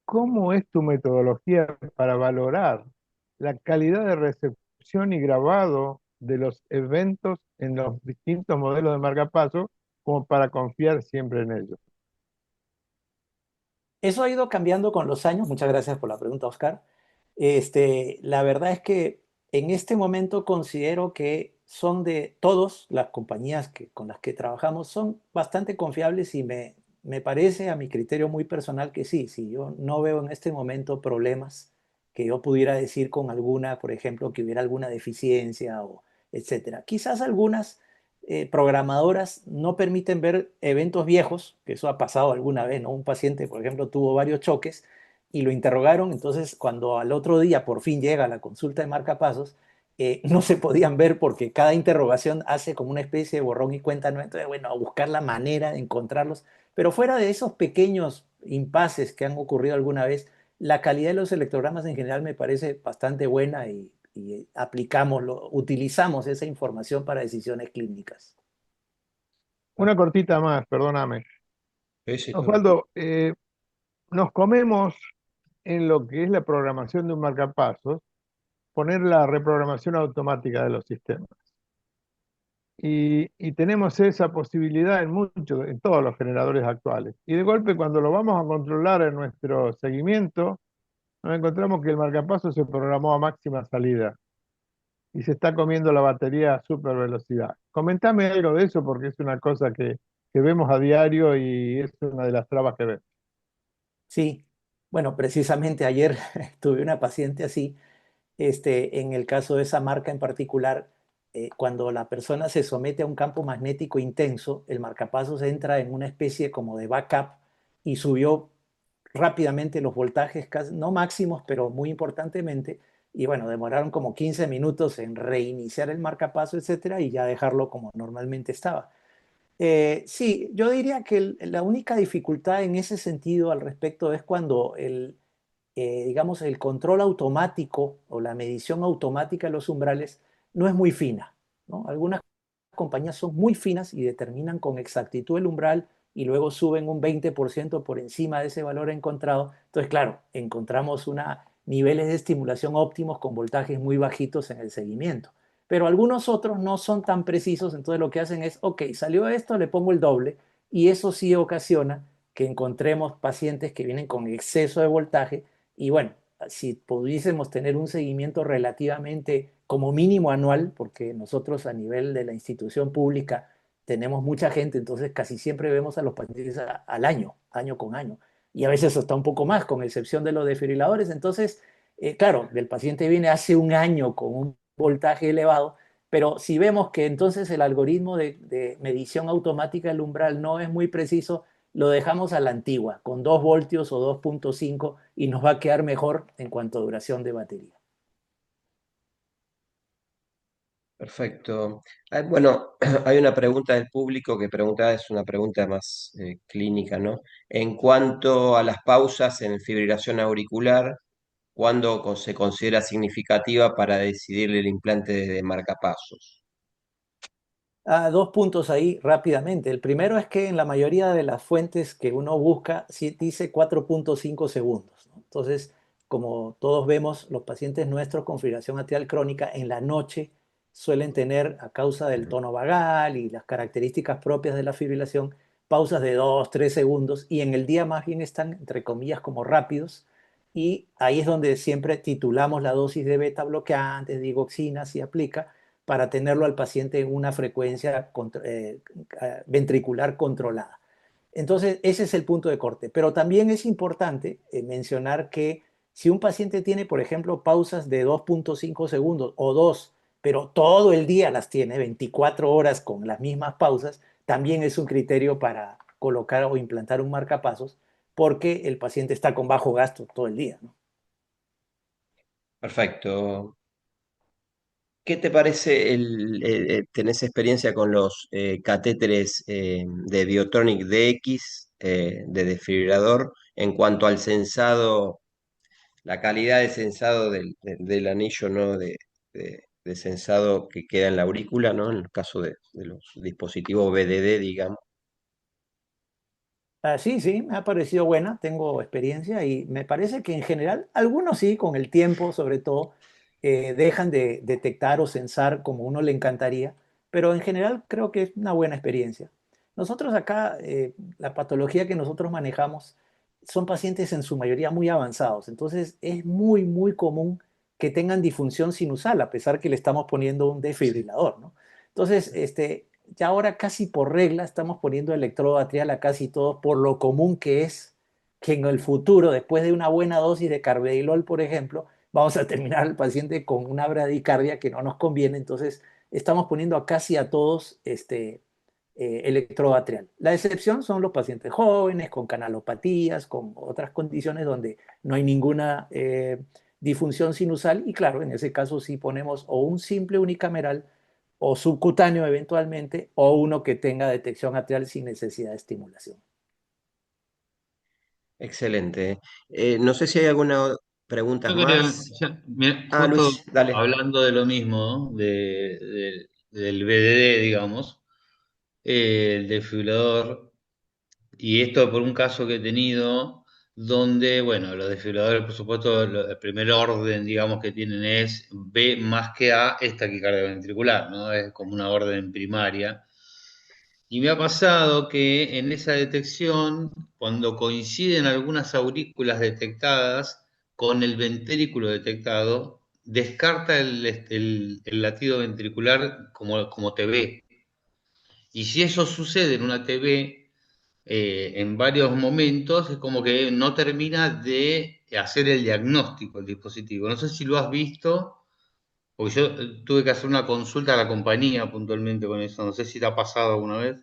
¿Cómo es tu metodología para valorar la calidad de recepción y grabado de los eventos en los distintos modelos de marcapaso como para confiar siempre en ellos?
Eso ha ido cambiando con los años. Muchas gracias por la pregunta, Oscar. La verdad es que en este momento considero que son de todos las compañías con las que trabajamos, son bastante confiables y me parece a mi criterio muy personal que sí, yo no veo en este momento problemas que yo pudiera decir con alguna, por ejemplo, que hubiera alguna deficiencia o etcétera. Quizás algunas programadoras no permiten ver eventos viejos, que eso ha pasado alguna vez, ¿no? Un paciente, por ejemplo, tuvo varios choques y lo interrogaron, entonces cuando al otro día por fin llega la consulta de marcapasos, no se podían ver porque cada interrogación hace como una especie de borrón y cuenta nueva. Entonces, bueno, a buscar la manera de encontrarlos. Pero fuera de esos pequeños impases que han ocurrido alguna vez, la calidad de los electrogramas en general me parece bastante buena y utilizamos esa información para decisiones clínicas.
Una cortita más, perdóname.
Sí, sí, claro.
Osvaldo, nos comemos en lo que es la programación de un marcapasos, poner la reprogramación automática de los sistemas. Y tenemos esa posibilidad en todos los generadores actuales. Y de golpe, cuando lo vamos a controlar en nuestro seguimiento, nos encontramos que el marcapasos se programó a máxima salida y se está comiendo la batería a super velocidad. Comentame algo de eso porque es una cosa que vemos a diario y es una de las trabas que vemos.
Sí, bueno, precisamente ayer tuve una paciente así. En el caso de esa marca en particular, cuando la persona se somete a un campo magnético intenso, el marcapasos entra en una especie como de backup y subió rápidamente los voltajes, no máximos, pero muy importantemente. Y bueno, demoraron como 15 minutos en reiniciar el marcapaso, etcétera, y ya dejarlo como normalmente estaba. Sí, yo diría que la única dificultad en ese sentido al respecto es cuando digamos, el control automático o la medición automática de los umbrales no es muy fina, ¿no? Algunas compañías son muy finas y determinan con exactitud el umbral y luego suben un 20% por encima de ese valor encontrado. Entonces, claro, encontramos niveles de estimulación óptimos con voltajes muy bajitos en el seguimiento. Pero algunos otros no son tan precisos, entonces lo que hacen es, ok, salió esto, le pongo el doble, y eso sí ocasiona que encontremos pacientes que vienen con exceso de voltaje y bueno, si pudiésemos tener un seguimiento relativamente como mínimo anual, porque nosotros a nivel de la institución pública tenemos mucha gente, entonces casi siempre vemos a los pacientes al año, año con año, y a veces hasta un poco más, con excepción de los desfibriladores. Entonces, claro, el paciente viene hace un año con un voltaje elevado, pero si vemos que entonces el algoritmo de medición automática del umbral no es muy preciso, lo dejamos a la antigua, con 2 voltios o 2,5 y nos va a quedar mejor en cuanto a duración de batería.
Perfecto. Bueno, hay una pregunta del público que pregunta, es una pregunta más clínica, ¿no? En cuanto a las pausas en fibrilación auricular, ¿cuándo se considera significativa para decidir el implante de marcapasos?
Dos puntos ahí rápidamente. El primero es que en la mayoría de las fuentes que uno busca sí dice 4,5 segundos, ¿no? Entonces, como todos vemos, los pacientes nuestros con fibrilación atrial crónica en la noche suelen tener, a causa del tono vagal y las características propias de la fibrilación, pausas de 2, 3 segundos y en el día más bien están, entre comillas, como rápidos. Y ahí es donde siempre titulamos la dosis de beta bloqueantes, digoxina, si aplica para tenerlo al paciente en una frecuencia ventricular controlada. Entonces, ese es el punto de corte. Pero también es importante mencionar que si un paciente tiene, por ejemplo, pausas de 2,5 segundos o 2, pero todo el día las tiene, 24 horas con las mismas pausas, también es un criterio para colocar o implantar un marcapasos porque el paciente está con bajo gasto todo el día, ¿no?
Perfecto. ¿Qué te parece tenés experiencia con los catéteres de Biotronic DX de desfibrilador en cuanto al sensado, la calidad de sensado del anillo, ¿no? De sensado que queda en la aurícula, ¿no? En el caso de los dispositivos BDD, digamos.
Sí, sí, me ha parecido buena, tengo experiencia y me parece que en general, algunos sí, con el tiempo sobre todo, dejan de detectar o sensar como uno le encantaría, pero en general creo que es una buena experiencia. Nosotros acá, la patología que nosotros manejamos son pacientes en su mayoría muy avanzados, entonces es muy, muy común que tengan disfunción sinusal, a pesar que le estamos poniendo un
Sí.
desfibrilador, ¿no? Entonces, ya ahora casi por regla estamos poniendo electrodo atrial a casi todos por lo común que es que en el futuro, después de una buena dosis de carvedilol, por ejemplo, vamos a terminar al paciente con una bradicardia que no nos conviene, entonces estamos poniendo a casi a todos electrodo atrial. La excepción son los pacientes jóvenes, con canalopatías, con otras condiciones donde no hay ninguna disfunción sinusal y claro, en ese caso sí ponemos o un simple unicameral o subcutáneo eventualmente o uno que tenga detección atrial sin necesidad de estimulación.
Excelente. No sé si hay alguna preguntas
Yo quería,
más.
mira,
Ah,
justo
Luis, dale.
hablando de lo mismo, ¿no? Del BDD, digamos, el desfibrilador. Y esto por un caso que he tenido, donde, bueno, los desfibriladores, por supuesto, el primer orden, digamos, que tienen es B más que A es taquicardia ventricular, ¿no? Es como una orden primaria. Y me ha pasado que en esa detección, cuando coinciden algunas aurículas detectadas con el ventrículo detectado, descarta el latido ventricular como TB. Y si eso sucede en una TB, en varios momentos es como que no termina de hacer el diagnóstico el dispositivo. No sé si lo has visto, porque yo tuve que hacer una consulta a la compañía puntualmente con eso. No sé si te ha pasado alguna vez.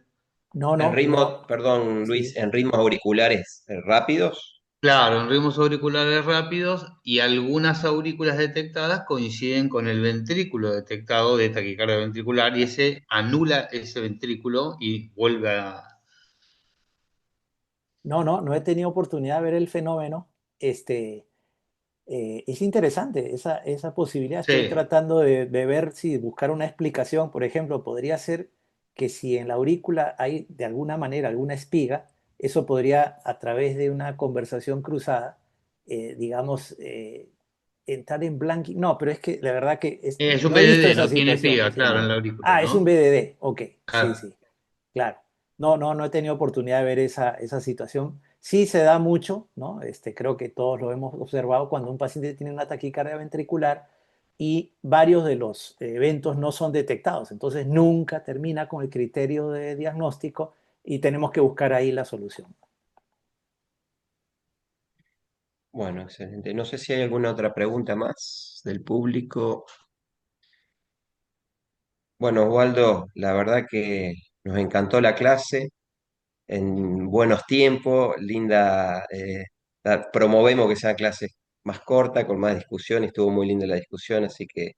No,
En
no,
ritmo, perdón, Luis,
sí.
en ritmos auriculares rápidos.
Claro, en ritmos auriculares rápidos y algunas aurículas detectadas coinciden con el ventrículo detectado de taquicardia ventricular y ese anula ese ventrículo y vuelve a...
No, no, no he tenido oportunidad de ver el fenómeno. Este, es interesante esa posibilidad. Estoy
Sí,
tratando de ver si buscar una explicación. Por ejemplo, podría ser que si en la aurícula hay de alguna manera alguna espiga, eso podría a través de una conversación cruzada, digamos, entrar en blanking. No, pero es que la verdad que
es un
no he visto
BDD,
esa
no tiene
situación.
espiga, claro, en la aurícula,
Ah, es un
¿no?
BDD. Ok, sí,
Claro.
sí, claro. No, no, no he tenido oportunidad de ver esa situación. Sí se da mucho, ¿no? Creo que todos lo hemos observado cuando un paciente tiene una taquicardia ventricular y varios de los eventos no son detectados. Entonces nunca termina con el criterio de diagnóstico y tenemos que buscar ahí la solución.
Bueno, excelente. No sé si hay alguna otra pregunta más del público. Bueno, Osvaldo, la verdad que nos encantó la clase, en buenos tiempos, linda, promovemos que sea clase más corta, con más discusión, estuvo muy linda la discusión, así que,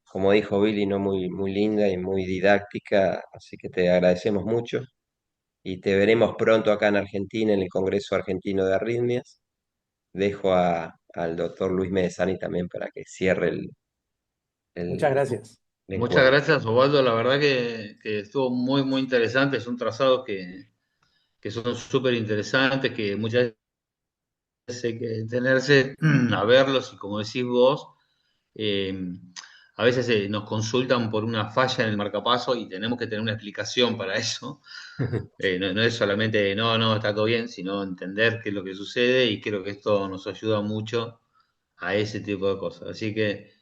como dijo Billy, no muy, muy linda y muy didáctica, así que te agradecemos mucho y te veremos pronto acá en Argentina, en el Congreso Argentino de Arritmias. Dejo al doctor Luis Medesani también para que cierre
Muchas
el
gracias.
el
Muchas
encuentro.
gracias, Osvaldo. La verdad que estuvo muy, muy interesante. Son trazados que son súper interesantes, que muchas veces hay que detenerse a verlos y como decís vos, eh, a veces nos consultan por una falla en el marcapaso y tenemos que tener una explicación para eso. No, no es solamente, no, no, está todo bien, sino entender qué es lo que sucede y creo que esto nos ayuda mucho a ese tipo de cosas. Así que,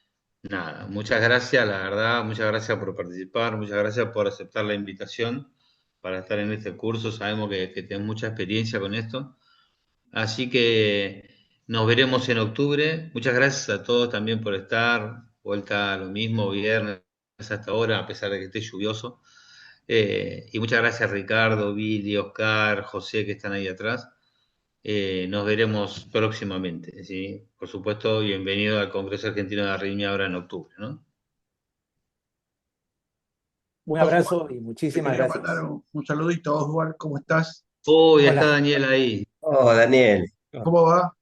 nada, muchas gracias, la verdad, muchas gracias por participar, muchas gracias por aceptar la invitación para estar en este curso. Sabemos que tenés mucha experiencia con esto. Así que nos veremos en octubre. Muchas gracias a todos también por estar. Vuelta a lo mismo, viernes hasta ahora, a pesar de que esté lluvioso. Y muchas gracias Ricardo, Billy, Oscar, José, que están ahí atrás. Nos veremos próximamente, ¿sí? Por supuesto, bienvenido al Congreso Argentino de Arritmia ahora en octubre, ¿no?
Un
Oswald,
abrazo y
te
muchísimas
quería mandar
gracias.
un saludito, Oswald, ¿cómo estás?
Ya está
Hola,
Daniel ahí.
Oh, Daniel.
¿Cómo va?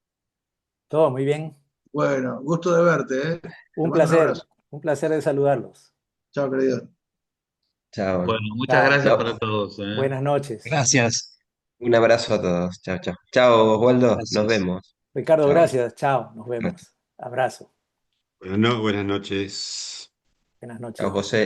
todo muy bien.
Bueno, gusto de verte, ¿eh? Te mando un abrazo.
Un placer de saludarlos.
Chao, querido.
Chao.
Bueno, muchas
Chao,
gracias
No,
para todos, ¿eh?
buenas noches.
Gracias.
un abrazo a todos. Chao, chao. Chao, Osvaldo. Nos
Gracias.
vemos.
Ricardo,
Chao.
gracias. Chao, nos
Chao,
vemos. Abrazo.
Buenas noches.
Buenas
chao,
noches.
José.